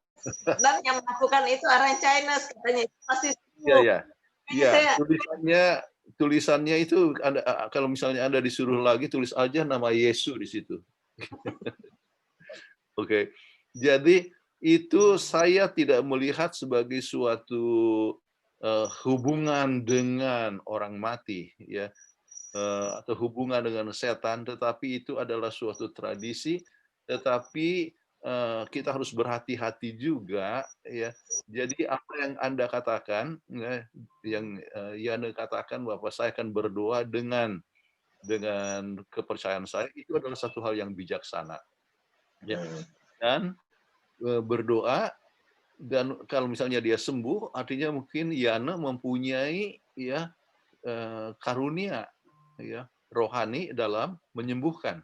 dan yang melakukan itu orang Chinese katanya itu pasti Iya, sembuh. ya. Kayaknya Ya, saya tulisannya itu kalau misalnya Anda disuruh lagi tulis aja nama Yesus di situ. Oke. Jadi itu saya tidak melihat sebagai suatu hubungan dengan orang mati, ya, atau hubungan dengan setan, tetapi itu adalah suatu tradisi. Tetapi kita harus berhati-hati juga, ya. Jadi apa yang Anda katakan, ya, yang Yana katakan bahwa saya akan berdoa dengan kepercayaan saya, itu adalah satu hal yang bijaksana, ya. Dan berdoa, dan kalau misalnya dia sembuh, artinya mungkin Yana mempunyai ya karunia ya rohani dalam menyembuhkan.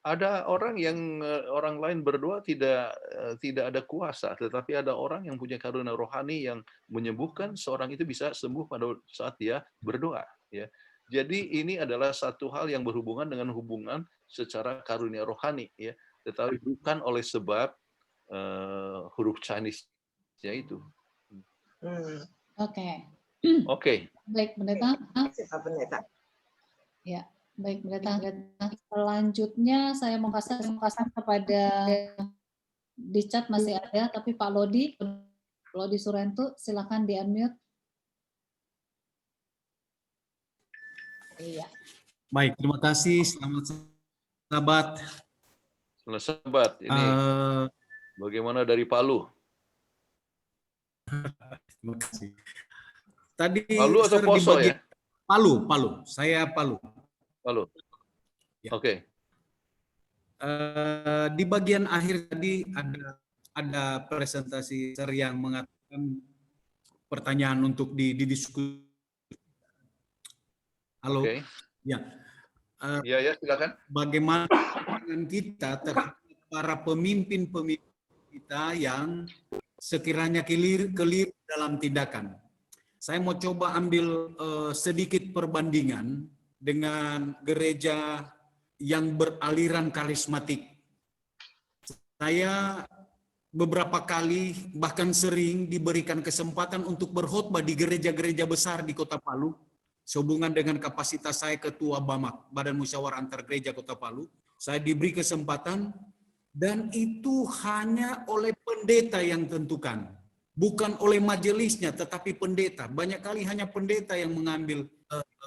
Ada orang yang orang lain berdoa tidak ada kuasa, tetapi ada orang yang punya karunia rohani yang menyembuhkan, seorang itu bisa sembuh pada saat dia berdoa, ya. Jadi ini adalah satu hal yang berhubungan dengan hubungan secara karunia rohani, ya, tetapi bukan oleh sebab huruf Chinese-nya itu. Oke. Oke. Baik, Pendeta. Pak Pendeta. Ya, baik, Pendeta. Selanjutnya saya mau kasih kepada di chat masih ada, tapi Pak Lodi Surentu, silakan di-unmute. Iya. Baik, terima kasih. Selamat sahabat. Selamat sahabat. Ini bagaimana dari Palu? Terima kasih. Tadi Palu atau Poso ya? Palu. Saya Palu. Palu. Ya. Oke. Di bagian akhir tadi ada presentasi yang mengatakan pertanyaan untuk didiskusi. Halo. Okay. Ya. Ya, silakan. Bagaimana kita terhadap para pemimpin kita yang sekiranya keliru dalam tindakan. Saya mau coba ambil sedikit perbandingan dengan gereja yang beraliran karismatik. Saya beberapa kali bahkan sering diberikan kesempatan untuk berkhotbah di gereja-gereja besar di Kota Palu. Sehubungan dengan kapasitas saya Ketua BAMAK, Badan Musyawarah Antar Gereja Kota Palu, saya diberi kesempatan, dan itu hanya oleh pendeta yang tentukan. Bukan oleh majelisnya, tetapi pendeta. Banyak kali hanya pendeta yang mengambil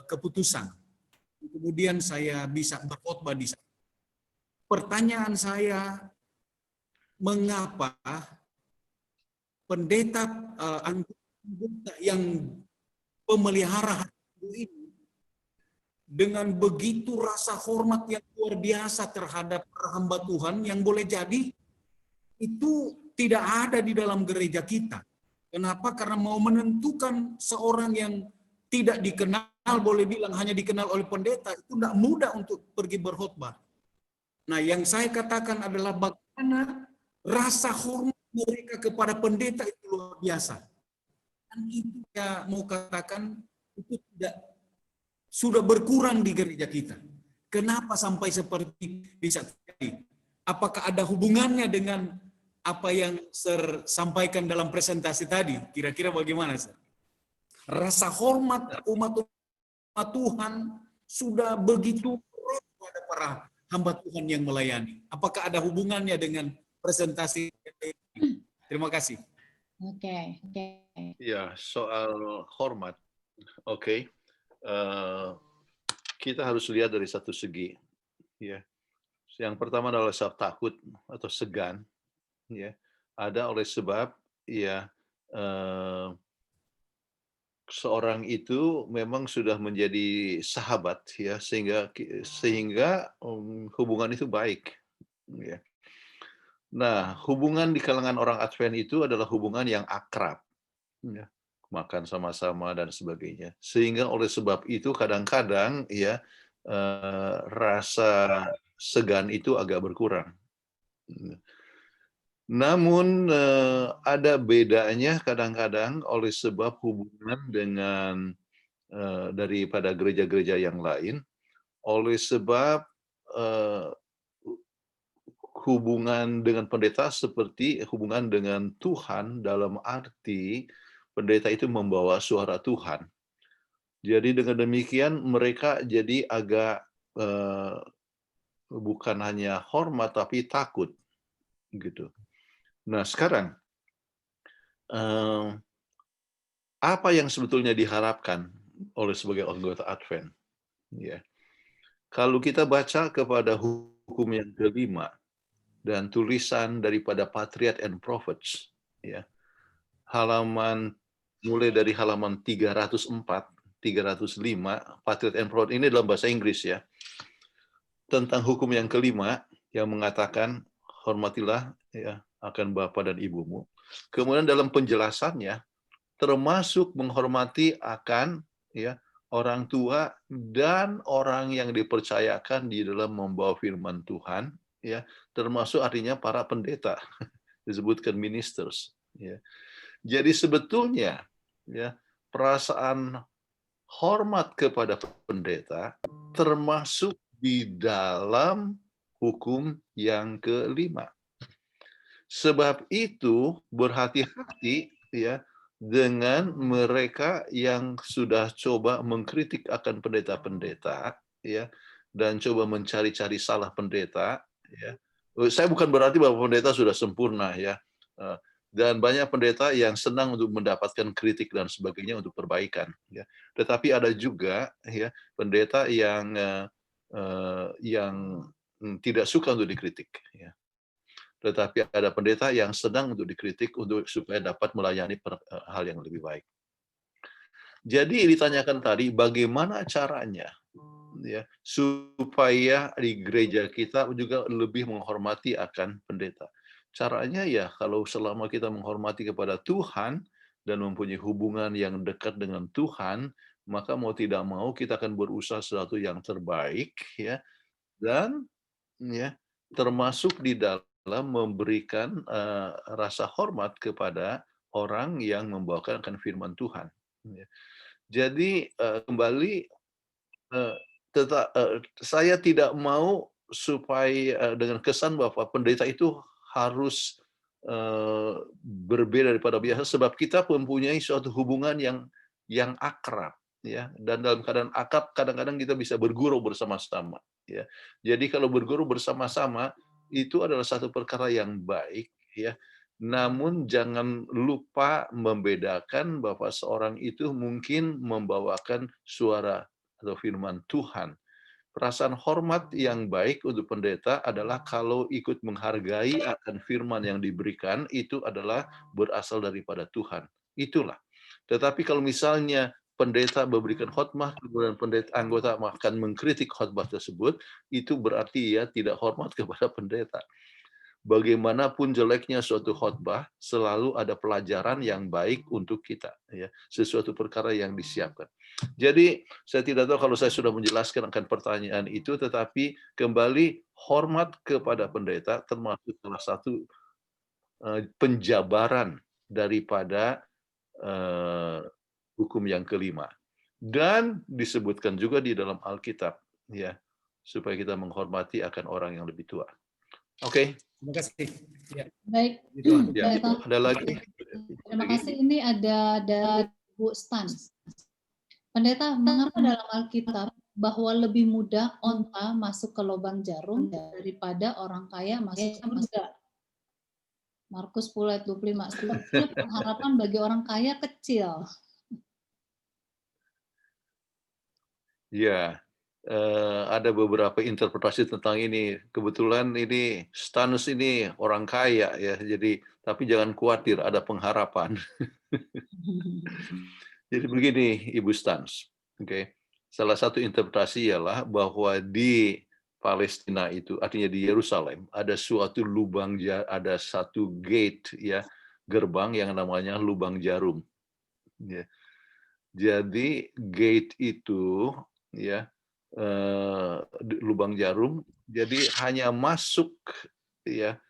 keputusan. Kemudian saya bisa berkhotbah di sana. Pertanyaan saya, mengapa pendeta yang pemelihara ini dengan begitu rasa hormat yang luar biasa terhadap hamba Tuhan yang boleh jadi itu tidak ada di dalam gereja kita. Kenapa? Karena mau menentukan seorang yang tidak dikenal, boleh bilang hanya dikenal oleh pendeta, itu tidak mudah untuk pergi berkhotbah. Nah, yang saya katakan adalah bagaimana rasa hormat mereka kepada pendeta itu luar biasa. Dan itu saya mau katakan itu tidak sudah berkurang di gereja kita. Kenapa sampai seperti bisa terjadi? Apakah ada hubungannya dengan apa yang Sir sampaikan dalam presentasi tadi? Kira-kira bagaimana, Sir? Rasa hormat umat Tuhan sudah begitu kepada para hamba Tuhan yang melayani. Apakah ada hubungannya dengan presentasi? Terima kasih. Oke. Ya, soal hormat. Oke. kita harus lihat dari satu segi, ya. Yang pertama adalah sebab takut atau segan, ya. Ada oleh sebab, ya, seorang itu memang sudah menjadi sahabat, ya, sehingga hubungan itu baik, ya. Nah, hubungan di kalangan orang Advent itu adalah hubungan yang akrab, ya, makan sama-sama dan sebagainya. Sehingga oleh sebab itu kadang-kadang, ya, rasa segan itu agak berkurang. Namun ada bedanya kadang-kadang oleh sebab hubungan dengan daripada gereja-gereja yang lain, oleh sebab hubungan dengan pendeta seperti hubungan dengan Tuhan, dalam arti pendeta itu membawa suara Tuhan. Jadi dengan demikian mereka jadi agak bukan hanya hormat tapi takut, gitu. Nah sekarang apa yang sebetulnya diharapkan oleh sebagai anggota Advent? Ya, kalau kita baca kepada hukum yang kelima dan tulisan daripada Patriarch and Prophets, ya, mulai dari halaman 304, 305, Patriarch and Prophets ini dalam bahasa Inggris, ya, tentang hukum yang kelima yang mengatakan hormatilah, ya, akan bapa dan ibumu. Kemudian dalam penjelasannya termasuk menghormati akan, ya, orang tua dan orang yang dipercayakan di dalam membawa firman Tuhan, ya, termasuk artinya para pendeta, disebutkan ministers, ya. Jadi sebetulnya, ya, perasaan hormat kepada pendeta termasuk di dalam hukum yang kelima. Sebab itu berhati-hati, ya, dengan mereka yang sudah coba mengkritik akan pendeta-pendeta, ya, dan coba mencari-cari salah pendeta, ya. Saya bukan berarti bahwa pendeta sudah sempurna, ya. Dan banyak pendeta yang senang untuk mendapatkan kritik dan sebagainya untuk perbaikan, ya. Tetapi ada juga, ya, pendeta yang tidak suka untuk dikritik, ya. Tetapi ada pendeta yang sedang untuk dikritik supaya dapat melayani hal yang lebih baik. Jadi ditanyakan tadi bagaimana caranya, ya, supaya di gereja kita juga lebih menghormati akan pendeta. Caranya ya kalau selama kita menghormati kepada Tuhan dan mempunyai hubungan yang dekat dengan Tuhan, maka mau tidak mau kita akan berusaha sesuatu yang terbaik, ya, dan, ya, termasuk di dalam memberikan rasa hormat kepada orang yang membawakan firman Tuhan. Jadi kembali, saya tidak mau supaya dengan kesan bahwa pendeta itu harus berbeda daripada biasa, sebab kita mempunyai suatu hubungan yang akrab, ya, dan dalam keadaan akrab kadang-kadang kita bisa berguru bersama-sama, ya. Jadi kalau berguru bersama-sama itu adalah satu perkara yang baik, ya. Namun jangan lupa membedakan bahwa seorang itu mungkin membawakan suara atau firman Tuhan. Perasaan hormat yang baik untuk pendeta adalah kalau ikut menghargai akan firman yang diberikan, itu adalah berasal daripada Tuhan. Itulah. Tetapi kalau misalnya pendeta memberikan khotbah, kemudian anggota akan mengkritik khotbah tersebut, itu berarti ya tidak hormat kepada pendeta. Bagaimanapun jeleknya suatu khotbah, selalu ada pelajaran yang baik untuk kita, ya, sesuatu perkara yang disiapkan. Jadi saya tidak tahu kalau saya sudah menjelaskan akan pertanyaan itu, tetapi kembali hormat kepada pendeta termasuk salah satu penjabaran daripada hukum yang kelima, dan disebutkan juga di dalam Alkitab, ya, supaya kita menghormati akan orang yang lebih tua. Oke. Terima kasih. Ya. Baik. Ya, ada lagi? Terima kasih. Ini ada Bu Stan. Pendeta, mengapa dalam Alkitab bahwa lebih mudah onta masuk ke lubang jarum daripada orang kaya masuk ke surga? Markus 10 ayat 25. Sepertinya pengharapan bagi orang kaya kecil. Ya, ada beberapa interpretasi tentang ini. Kebetulan ini Stans ini orang kaya ya, jadi tapi jangan khawatir, ada pengharapan. Jadi begini, Ibu Stans, oke. Salah satu interpretasi ialah bahwa di Palestina itu, artinya di Yerusalem, ada suatu lubang, ada satu gate ya, gerbang yang namanya lubang jarum. Ya. Jadi gate itu ya, lubang jarum, jadi hanya masuk ya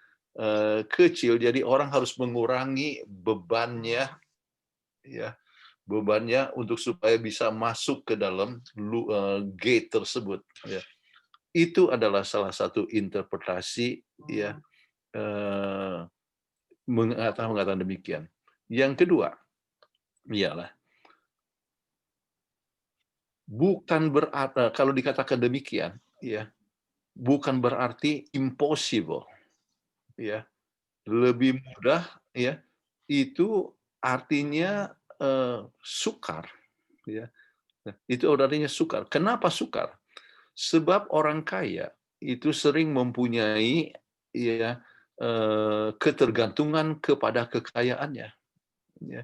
kecil, jadi orang harus mengurangi bebannya ya, bebannya untuk supaya bisa masuk ke dalam gate tersebut ya. Itu adalah salah satu interpretasi ya, mengatakan demikian. Yang kedua ialah bukan berarti, kalau dikatakan demikian ya, bukan berarti impossible ya, lebih mudah ya, itu artinya sukar ya. Nah, itu artinya sukar. Kenapa sukar? Sebab orang kaya itu sering mempunyai ya ketergantungan kepada kekayaannya ya.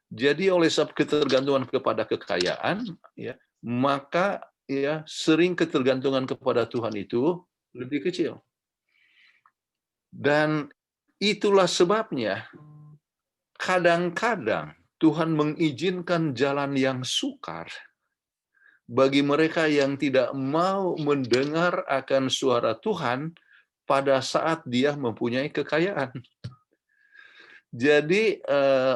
Jadi oleh sebab ketergantungan kepada kekayaan ya, maka ya sering ketergantungan kepada Tuhan itu lebih kecil. Dan itulah sebabnya kadang-kadang Tuhan mengizinkan jalan yang sukar bagi mereka yang tidak mau mendengar akan suara Tuhan pada saat dia mempunyai kekayaan. Jadi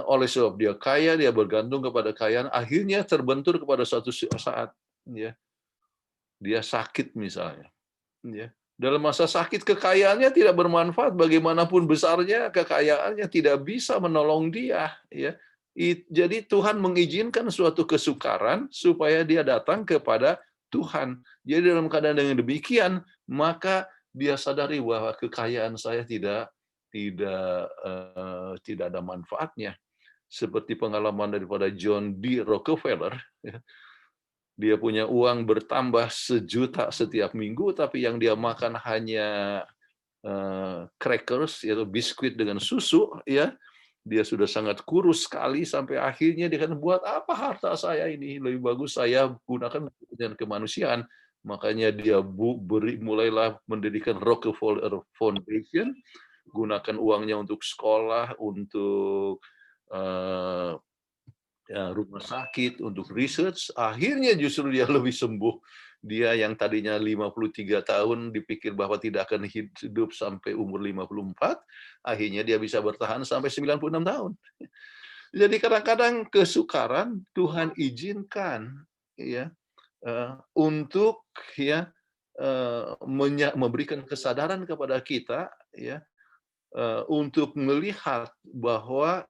oleh sebab dia kaya, dia bergantung kepada kekayaan, akhirnya terbentur kepada suatu saat ya, dia sakit misalnya ya. Dalam masa sakit kekayaannya tidak bermanfaat, bagaimanapun besarnya kekayaannya tidak bisa menolong dia ya. Jadi Tuhan mengizinkan suatu kesukaran supaya dia datang kepada Tuhan. Jadi dalam keadaan dengan demikian, maka dia sadari bahwa kekayaan saya tidak ada manfaatnya. Seperti pengalaman daripada John D. Rockefeller, ya. Dia punya uang bertambah 1 juta setiap minggu, tapi yang dia makan hanya crackers, yaitu biskuit dengan susu, ya. Dia sudah sangat kurus sekali sampai akhirnya dia kan, buat apa harta saya ini? Lebih bagus saya gunakan dengan kemanusiaan. Makanya dia mulailah mendirikan Rockefeller Foundation, gunakan uangnya untuk sekolah, untuk rumah sakit, untuk research. Akhirnya justru dia lebih sembuh. Dia yang tadinya 53 tahun dipikir bahwa tidak akan hidup sampai umur 54, akhirnya dia bisa bertahan sampai 96 tahun. Jadi kadang-kadang kesukaran Tuhan izinkan ya untuk ya memberikan kesadaran kepada kita ya untuk melihat bahwa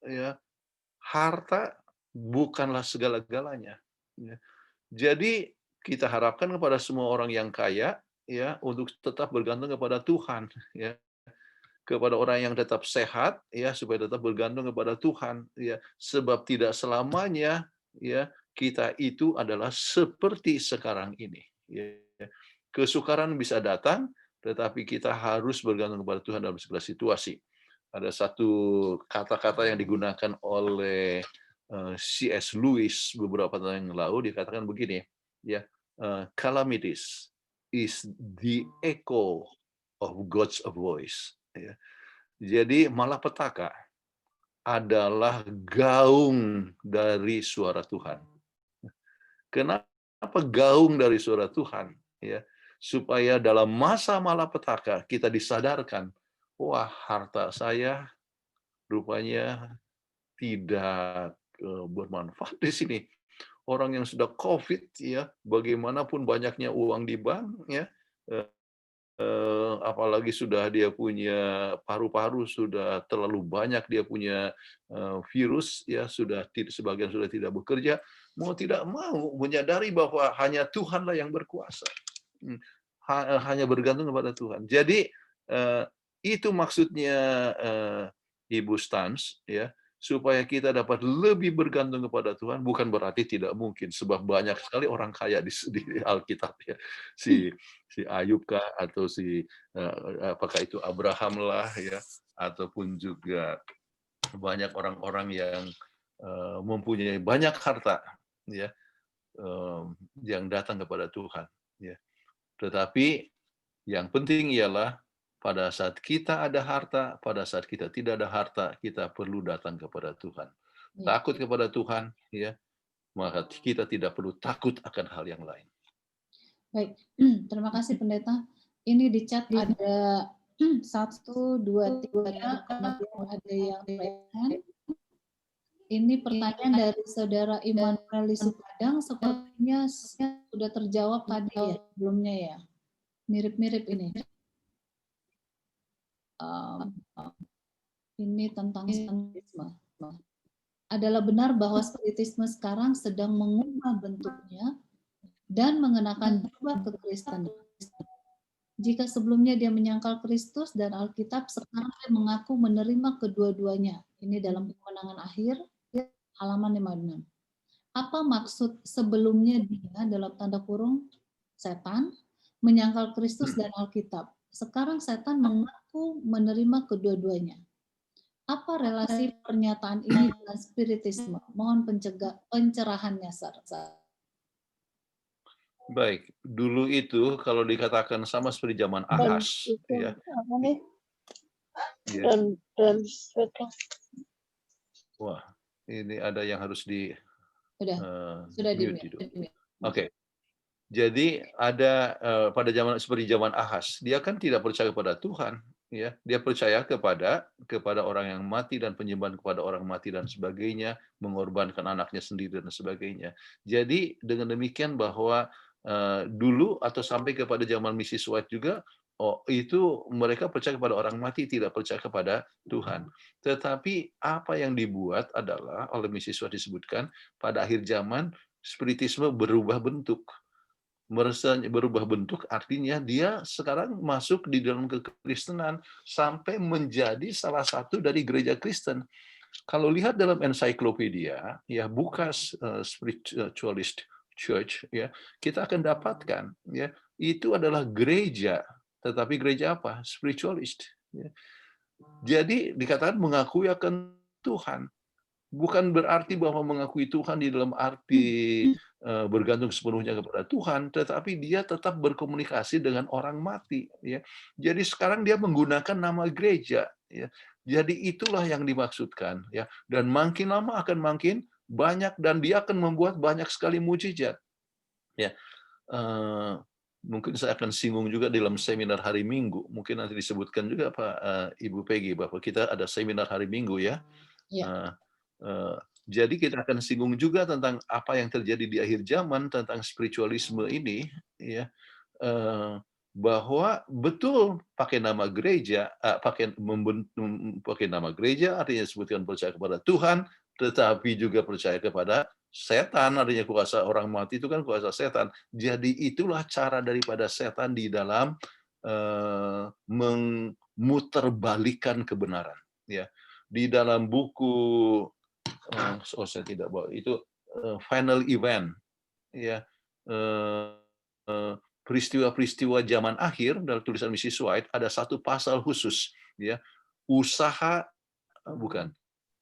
ya harta bukanlah segala-galanya. Ya. Jadi kita harapkan kepada semua orang yang kaya ya untuk tetap bergantung kepada Tuhan ya. Kepada orang yang tetap sehat ya supaya tetap bergantung kepada Tuhan ya, sebab tidak selamanya ya kita itu adalah seperti sekarang ini ya. Kesukaran bisa datang tetapi kita harus bergantung kepada Tuhan dalam segala situasi. Ada satu kata-kata yang digunakan oleh C.S. Lewis beberapa tahun yang lalu, dikatakan begini ya, calamities is the echo of God's voice ya. Jadi malapetaka adalah gaung dari suara Tuhan. Kenapa gaung dari suara Tuhan ya? Supaya dalam masa malapetaka kita disadarkan, wah harta saya rupanya tidak bermanfaat di sini. Orang yang sudah COVID ya, bagaimanapun banyaknya uang di bank ya, apalagi sudah dia punya paru-paru sudah terlalu banyak, dia punya virus ya, sudah sebagian sudah tidak bekerja, mau tidak mau menyadari bahwa hanya Tuhanlah yang berkuasa. Hanya bergantung kepada Tuhan. Jadi itu maksudnya Ibu Stans ya. supaya kita dapat lebih bergantung kepada Tuhan, bukan berarti tidak mungkin, sebab banyak sekali orang kaya di Alkitab ya. Si Ayub kah, atau apakah itu Abraham lah ya, ataupun juga banyak orang-orang yang mempunyai banyak harta ya, yang datang kepada Tuhan ya. Tetapi yang penting ialah pada saat kita ada harta, pada saat kita tidak ada harta, kita perlu datang kepada Tuhan. Takut kepada Tuhan, ya, maka kita tidak perlu takut akan hal yang lain. Baik, terima kasih Pendeta. Ini di chat ada 1, 2, 3, kemudian ada yang raise hand. Ini pertanyaan dari Saudara Immanuel Supadang, sepertinya sudah terjawab tadi ya, sebelumnya ya. Mirip-mirip ini. Ini tentang spiritisme. Adalah benar bahwa spiritisme sekarang sedang mengubah bentuknya dan mengenakan jubah kekristenan. Jika sebelumnya dia menyangkal Kristus dan Alkitab, sekarang dia mengaku menerima kedua-duanya. Ini dalam Kemenangan Akhir, halaman 56. Apa maksud sebelumnya dia, dalam tanda kurung, setan, menyangkal Kristus dan Alkitab? Sekarang setan mengaku menerima kedua-duanya. Apa relasi pernyataan ini dengan spiritisme? Mohon pencerahannya, Sir. Baik, dulu itu kalau dikatakan sama seperti zaman Ahas, ya. Wah, ini ada yang harus di sudah mute. Oke. Jadi ada pada zaman seperti zaman Ahas, dia kan tidak percaya kepada Tuhan, ya. Dia percaya kepada orang yang mati dan penyembahan kepada orang mati dan sebagainya, mengorbankan anaknya sendiri dan sebagainya. Jadi dengan demikian bahwa dulu atau sampai kepada zaman Mrs. White juga, itu mereka percaya kepada orang mati, tidak percaya kepada Tuhan. Tetapi apa yang dibuat adalah oleh Mrs. White disebutkan pada akhir zaman spiritisme berubah bentuk. Berubah bentuk artinya dia sekarang masuk di dalam kekristenan sampai menjadi salah satu dari gereja Kristen. Kalau lihat dalam ensiklopedia, ya, buka Spiritualist Church, ya, kita akan dapatkan, ya, itu adalah gereja, tetapi gereja apa? Spiritualist. Ya. Jadi dikatakan mengakui akan Tuhan. Bukan berarti bahwa mengakui Tuhan di dalam arti bergantung sepenuhnya kepada Tuhan, tetapi dia tetap berkomunikasi dengan orang mati. Ya. Jadi sekarang dia menggunakan nama gereja. Ya. Jadi itulah yang dimaksudkan. Ya. Dan makin lama akan makin banyak, dan dia akan membuat banyak sekali mujizat. Ya. Mungkin saya akan singgung juga dalam seminar hari Minggu. Mungkin nanti disebutkan juga Pak Ibu Peggy bahwa kita ada seminar hari Minggu ya. Ya. Jadi kita akan singgung juga tentang apa yang terjadi di akhir zaman tentang spiritualisme ini, ya, bahwa betul pakai nama gereja, pakai nama gereja artinya sebutkan percaya kepada Tuhan, tetapi juga percaya kepada setan, artinya kuasa orang mati itu kan kuasa setan. Jadi itulah cara daripada setan di dalam memutarbalikkan kebenaran, ya. Di dalam buku saya tidak bawa itu Final Event, ya, peristiwa-peristiwa zaman akhir dalam tulisan Mrs. White ada satu pasal khusus, ya,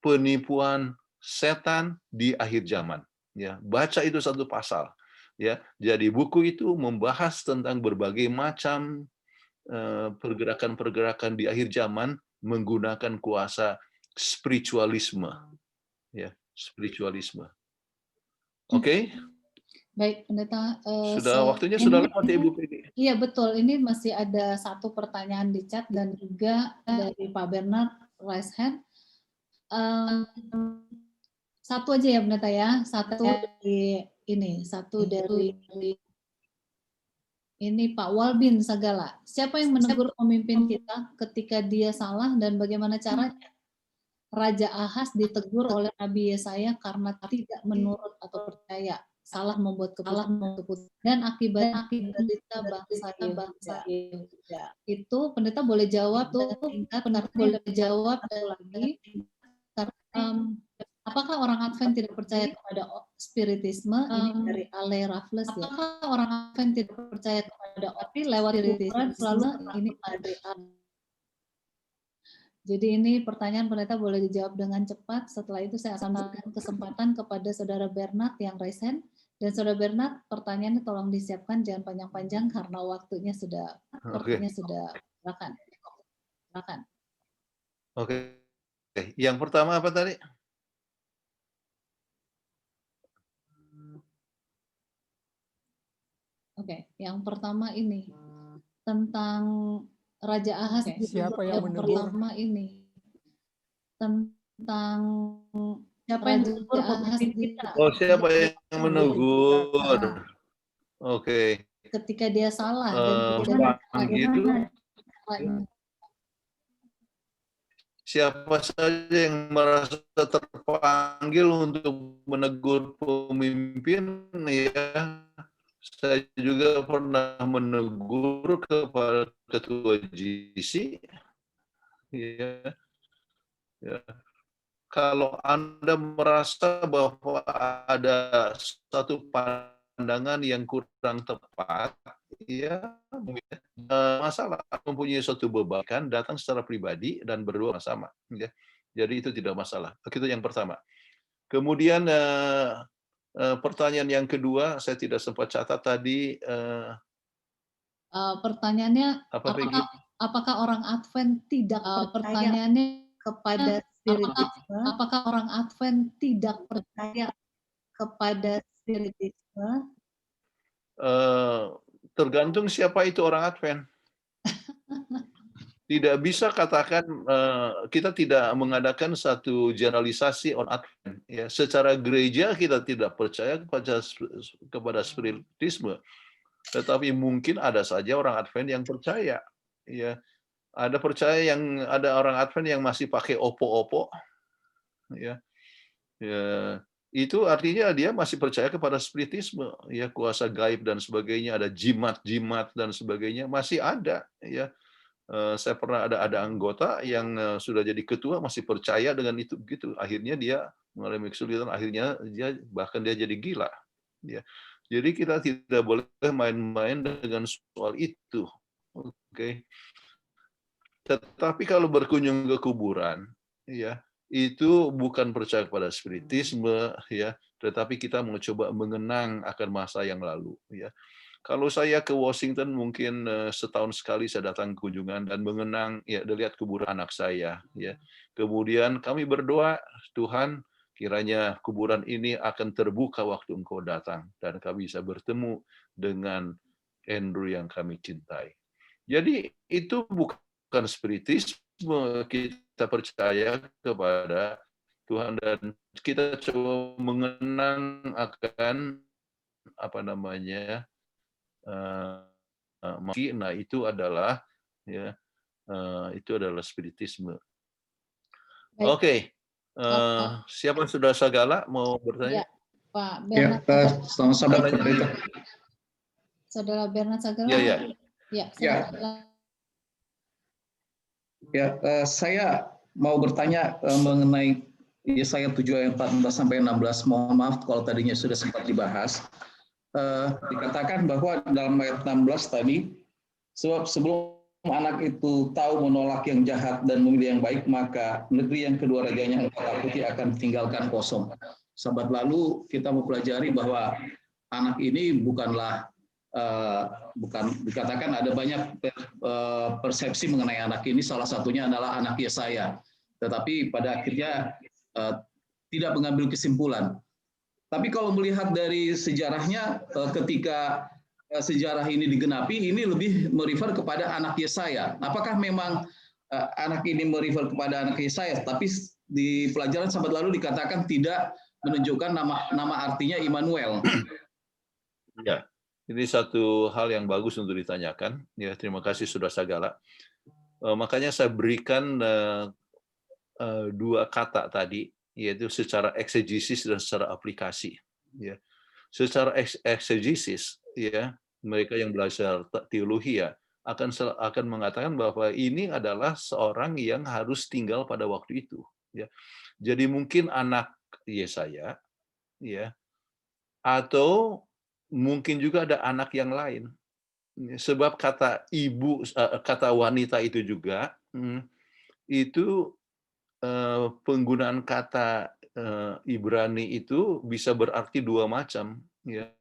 penipuan setan di akhir zaman, ya. Baca itu satu pasal, ya. Jadi buku itu membahas tentang berbagai macam pergerakan-pergerakan di akhir zaman menggunakan kuasa spiritualisme. Ya, spiritualisme. Oke. Baik, Pendeta. Sudah waktunya sudah lewat ya, Ibu Peggy. Iya, betul. Ini masih ada satu pertanyaan di chat dan juga dari Pak Bernard raise hand. Satu aja ya, Pendeta ya. Satu dari ini Pak Walbin Sagala. Siapa yang menegur pemimpin kita ketika dia salah dan bagaimana caranya? Raja Ahaz ditegur oleh Nabi Yesaya karena tidak menurut atau percaya, salah membuat keputusan, dan akibatnya menderita bangsa Yehuda. Itu Pendeta boleh jawab tuh, Pendeta boleh jawab lagi, karena apakah orang Advent tidak percaya kepada spiritisme? Ini dari Ale Raffles ya. Apakah orang Advent tidak percaya kepada tapi lewat spiritisme? Selalu ini dari Jadi ini pertanyaan pendeta boleh dijawab dengan cepat. Setelah itu saya akan berikan kesempatan kepada Saudara Bernard yang raise hand. Dan Saudara Bernard, pertanyaannya tolong disiapkan, jangan panjang-panjang karena waktunya sudah silakan. Silakan. Oke. Yang pertama apa tadi? Oke, yang pertama ini tentang Raja Ahaz. Siapa yang menegur? Pertama ini tentang siapa yang menegur Ahaz siapa yang menegur? Oke. ketika dia salah Siapa saja yang merasa terpanggil untuk menegur pemimpin, ya. Saya juga pernah menegur kepada ketua GC, ya. Kalau Anda merasa bahwa ada satu pandangan yang kurang tepat, ya, masalah mempunyai suatu beban, datang secara pribadi dan berdua sama, ya. Jadi itu tidak masalah. Itu yang pertama. Kemudian pertanyaan yang kedua, saya tidak sempat catat tadi. Pertanyaannya, apakah orang Advent tidak pertanyaannya kepada spiritisme? Apakah orang Advent tidak percaya kepada spiritisme? Tergantung siapa itu orang Advent. Tidak bisa katakan kita tidak mengadakan satu generalisasi on Advent. Ya, secara gereja kita tidak percaya kepada spiritisme, tetapi mungkin ada saja orang Advent yang percaya. Ya, ada orang Advent yang masih pakai opo-opo. Ya, itu artinya dia masih percaya kepada spiritisme, ya, kuasa gaib dan sebagainya, ada jimat-jimat dan sebagainya masih ada, ya. Saya pernah ada anggota yang sudah jadi ketua masih percaya dengan itu gitu. Akhirnya dia mengalami kesulitan, akhirnya dia jadi gila. Ya. Jadi kita tidak boleh main-main dengan soal itu. Oke. Tetapi kalau berkunjung ke kuburan, ya, itu bukan percaya kepada spiritisme, ya, tetapi kita mencoba mengenang akan masa yang lalu, ya. Kalau saya ke Washington mungkin setahun sekali saya datang kunjungan dan mengenang, ya, lihat kuburan anak saya, ya. Kemudian kami berdoa, Tuhan, kiranya kuburan ini akan terbuka waktu Engkau datang dan kami bisa bertemu dengan Andrew yang kami cintai. Jadi itu bukan spiritisme, kita percaya kepada Tuhan dan kita coba mengenang akan apa namanya, nah itu adalah, ya, itu adalah spiritisme. Oke. Siapa sudah Sagala mau bertanya? Ya, Pak Bernard. Selamat Saudara Bernard Sagala. Saya mau bertanya mengenai Yesaya 7 ayat 14 sampai 16. Mohon maaf kalau tadinya sudah sempat dibahas. Dikatakan bahwa dalam ayat 16 tadi, sebab sebelum anak itu tahu menolak yang jahat dan memilih yang baik, maka negeri yang kedua rajanya engkau takuti akan tinggalkan kosong. Sahabat lalu kita mempelajari bahwa anak ini bukanlah dikatakan ada banyak persepsi mengenai anak ini, salah satunya adalah anak Yesaya, tetapi pada akhirnya tidak mengambil kesimpulan. Tapi kalau melihat dari sejarahnya, ketika sejarah ini digenapi, ini lebih merefer kepada anak Yesaya. Apakah memang anak ini merefer kepada anak Yesaya? Tapi di pelajaran sahabat lalu dikatakan tidak menunjukkan nama artinya Immanuel. Ya, ini satu hal yang bagus untuk ditanyakan. Ya, terima kasih sudah Sagala. Makanya saya berikan dua kata tadi, yaitu secara eksegesis dan secara aplikasi. Ya, secara eksegesis, ya, mereka yang belajar teologi ya akan mengatakan bahwa ini adalah seorang yang harus tinggal pada waktu itu. Ya, jadi mungkin anak Yesaya, ya, atau mungkin juga ada anak yang lain. Sebab kata ibu, kata wanita itu juga, itu penggunaan kata Ibrani itu bisa berarti dua macam, ya,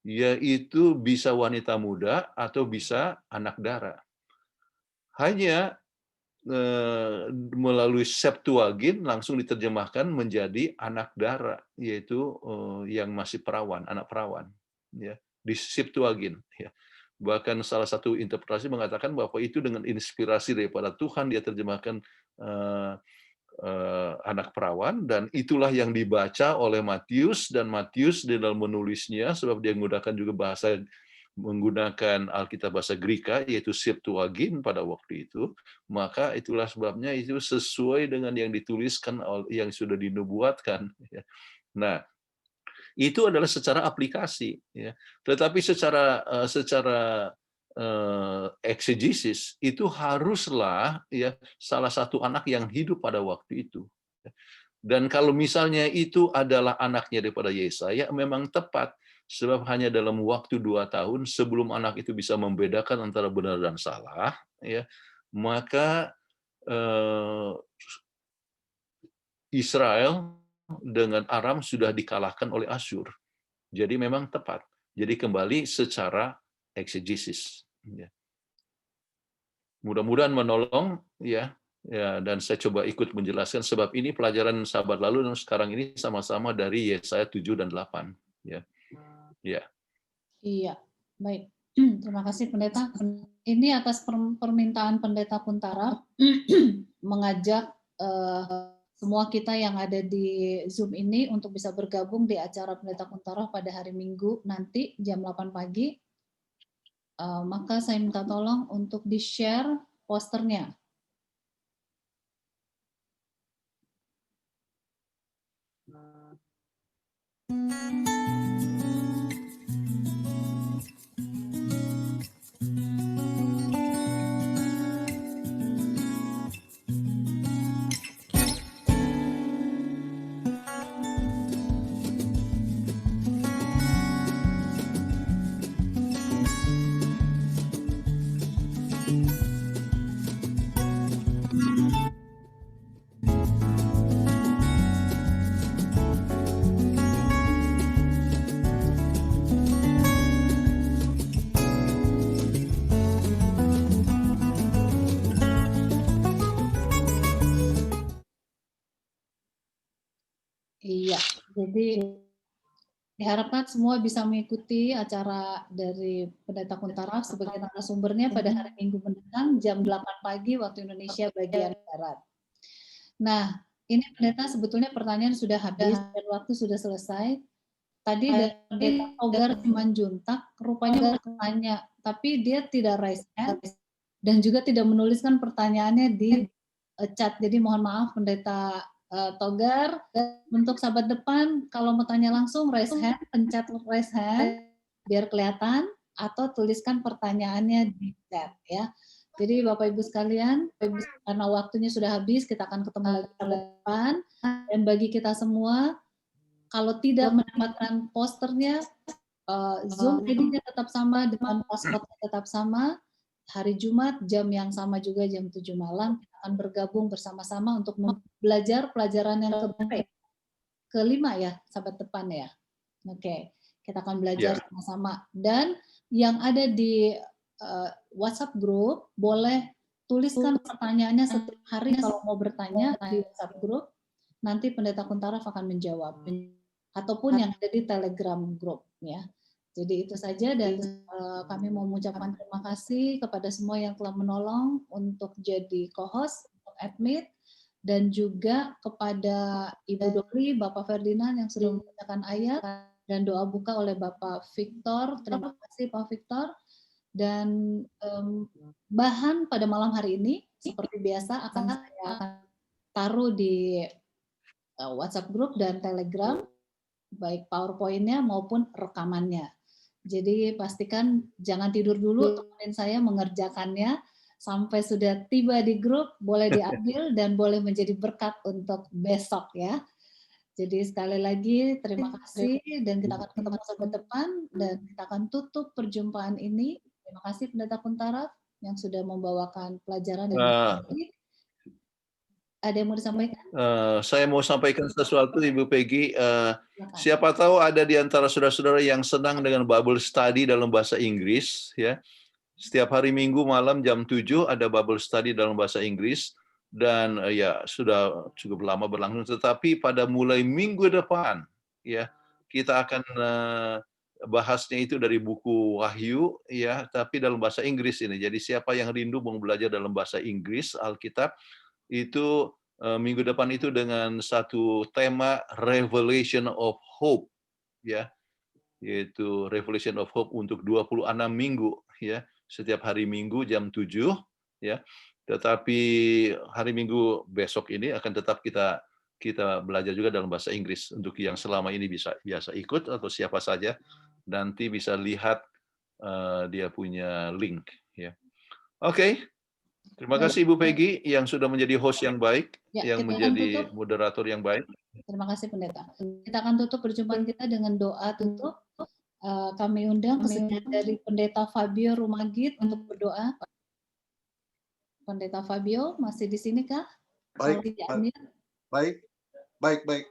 yaitu bisa wanita muda atau bisa anak dara. Hanya melalui Septuagint langsung diterjemahkan menjadi anak dara, yaitu yang masih perawan, anak perawan, ya, di Septuagint, ya. Bahkan salah satu interpretasi mengatakan bahwa itu dengan inspirasi daripada Tuhan dia terjemahkan anak perawan, dan itulah yang dibaca oleh Matius, dan Matius di dalam menulisnya, sebab dia menggunakan Alkitab bahasa Greka, yaitu Septuagint pada waktu itu, maka itulah sebabnya itu sesuai dengan yang dituliskan, yang sudah dinubuatkan. Nah, itu adalah secara aplikasi, ya. Tetapi secara eksegesis itu haruslah, ya, salah satu anak yang hidup pada waktu itu. Dan kalau misalnya itu adalah anaknya daripada Yesaya, memang tepat. Sebab hanya dalam waktu 2 tahun sebelum anak itu bisa membedakan antara benar dan salah, ya, maka Israel dengan Aram sudah dikalahkan oleh Asyur. Jadi memang tepat. Jadi kembali secara eksegesis. Ya. Mudah-mudahan menolong, ya. Ya, dan saya coba ikut menjelaskan, sebab ini pelajaran sahabat lalu dan sekarang ini sama-sama dari Yesaya 7 dan 8. Ya. Ya. Iya, baik. Terima kasih Pendeta. Ini atas permintaan Pendeta Kuntara mengajak semua kita yang ada di Zoom ini untuk bisa bergabung di acara Pendeta Kuntara pada hari Minggu nanti jam 8 pagi. Maka saya minta tolong untuk di-share posternya. Iya, jadi diharapkan semua bisa mengikuti acara dari Pendeta Kuntara sebagai narasumbernya pada hari Minggu mendatang jam 8 pagi waktu Indonesia bagian Barat. Nah, ini Pendeta sebetulnya pertanyaan sudah habis dan waktu sudah selesai. Tadi dari Pendeta Togar Simanjuntak rupanya bertanya, tapi dia tidak raise hand dan juga tidak menuliskan pertanyaannya di chat. Jadi mohon maaf Pendeta Togar, untuk sahabat depan kalau mau tanya langsung raise hand, pencet raise hand biar kelihatan, atau tuliskan pertanyaannya di chat, ya. Jadi Bapak Ibu sekalian, karena waktunya sudah habis, kita akan ketemu lagi sahabat depan, dan bagi kita semua kalau tidak mendapatkan posternya, Zoom ID-nya tetap sama dengan password-nya tetap sama. Hari Jumat jam yang sama juga jam 7 malam kita akan bergabung bersama-sama untuk belajar pelajaran yang kelima ya, sahabat depan ya. Oke, kita akan belajar sama-sama. Dan yang ada di WhatsApp group boleh tuliskan pertanyaannya setiap hari kalau mau bertanya di WhatsApp group. Nanti Pendeta Kuntara akan menjawab. Ataupun yang ada di Telegram group ya. Jadi itu saja, dan kami mau mengucapkan terima kasih kepada semua yang telah menolong untuk jadi co-host, untuk admit, dan juga kepada Ibu Doli, Bapak Ferdinand yang sudah membacakan ayat, dan doa buka oleh Bapak Victor. Terima kasih Pak Victor. Dan bahan pada malam hari ini, seperti biasa akan saya taruh di WhatsApp group dan Telegram, baik PowerPoint-nya maupun rekamannya. Jadi pastikan jangan tidur dulu, temenin saya mengerjakannya sampai sudah tiba di grup, boleh diambil dan boleh menjadi berkat untuk besok ya. Jadi sekali lagi terima kasih dan kita akan ketemu sampai depan dan kita akan tutup perjumpaan ini. Terima kasih Pendeta Kuntaraf yang sudah membawakan pelajaran dan ada yang mau disampaikan? Saya mau sampaikan sesuatu, Ibu Peggy. Silakan. Siapa tahu ada di antara saudara-saudara yang senang dengan Bible Study dalam bahasa Inggris, ya. Setiap hari Minggu malam jam 7 ada Bible Study dalam bahasa Inggris dan ya sudah cukup lama berlangsung. Tetapi pada mulai minggu depan, ya kita akan bahasnya itu dari buku Wahyu, ya, tapi dalam bahasa Inggris ini. Jadi siapa yang rindu mau belajar dalam bahasa Inggris Alkitab itu minggu depan itu dengan satu tema Revelation of Hope, ya, yaitu Revelation of Hope untuk 26 minggu, ya, setiap hari Minggu jam 7, ya. Tetapi hari Minggu besok ini akan tetap kita belajar juga dalam bahasa Inggris. Untuk yang selama ini biasa ikut atau siapa saja nanti bisa lihat dia punya link, ya. Oke. Terima kasih Ibu Peggy yang sudah menjadi host yang baik, Ya, yang kita akan menjadi tutup. moderator yang baik. Terima kasih Pendeta. Kita akan tutup perjumpaan kita dengan doa tutup. Kami undang kesediaan dari Pendeta Fabio Rumagit untuk berdoa. Pendeta Fabio masih di sini kah? Baik, baik.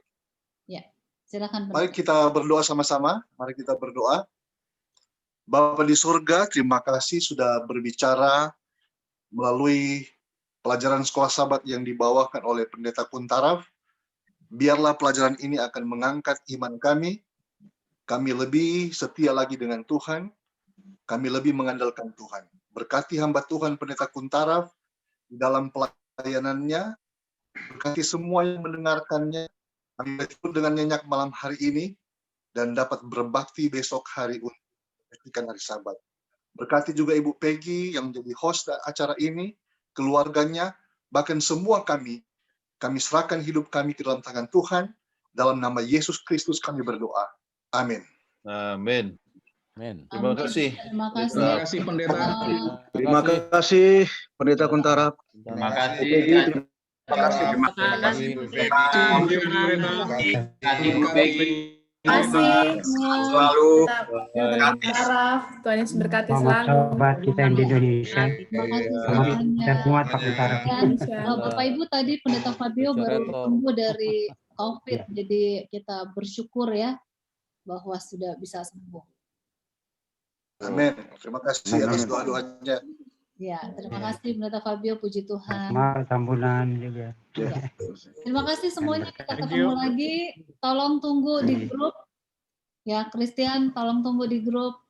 Ya, silakan. Mari kita berdoa sama-sama. Mari kita berdoa. Bapa di surga, terima kasih sudah berbicara melalui pelajaran sekolah Sabat yang dibawakan oleh Pendeta Kuntaraf. Biarlah pelajaran ini akan mengangkat iman kami. Kami lebih setia lagi dengan Tuhan. Kami lebih mengandalkan Tuhan. Berkati hamba Tuhan Pendeta Kuntaraf di dalam pelayanannya. Berkati semua yang mendengarkannya. Kami bertemu dengan nyenyak malam hari ini dan dapat berbakti besok hari untuk menjalankan hari Sabat. Berkati juga Ibu Peggy yang menjadi host acara ini, keluarganya, bahkan semua kami serahkan hidup kami ke dalam tangan Tuhan. Dalam nama Yesus Kristus kami berdoa. Amin. Amin. Terima kasih. Terima kasih. Terima kasih Pendeta. Terima kasih Pendeta Kuntaraf. Terima kasih. Terima kasih. Terima kasih Bu Peggy. Terima kasih Selalu. Tuhan Yesus berkati selalu. Sobat kita yang di Indonesia. Terima kasih semuanya. Dan semua Pak Utara. Dan Bapak Ibu tadi Pendeta Fabio baru sembuh dari COVID, jadi kita bersyukur ya bahwa sudah bisa sembuh. Amin. Terima kasih atas doa-doanya. Ya, terima kasih Pendeta Fabio, puji Tuhan. Maaf, sambunan juga. Ya. Terima kasih semuanya, kita ketemu lagi. Tolong tunggu di grup. Ya, Christian, tolong tunggu di grup.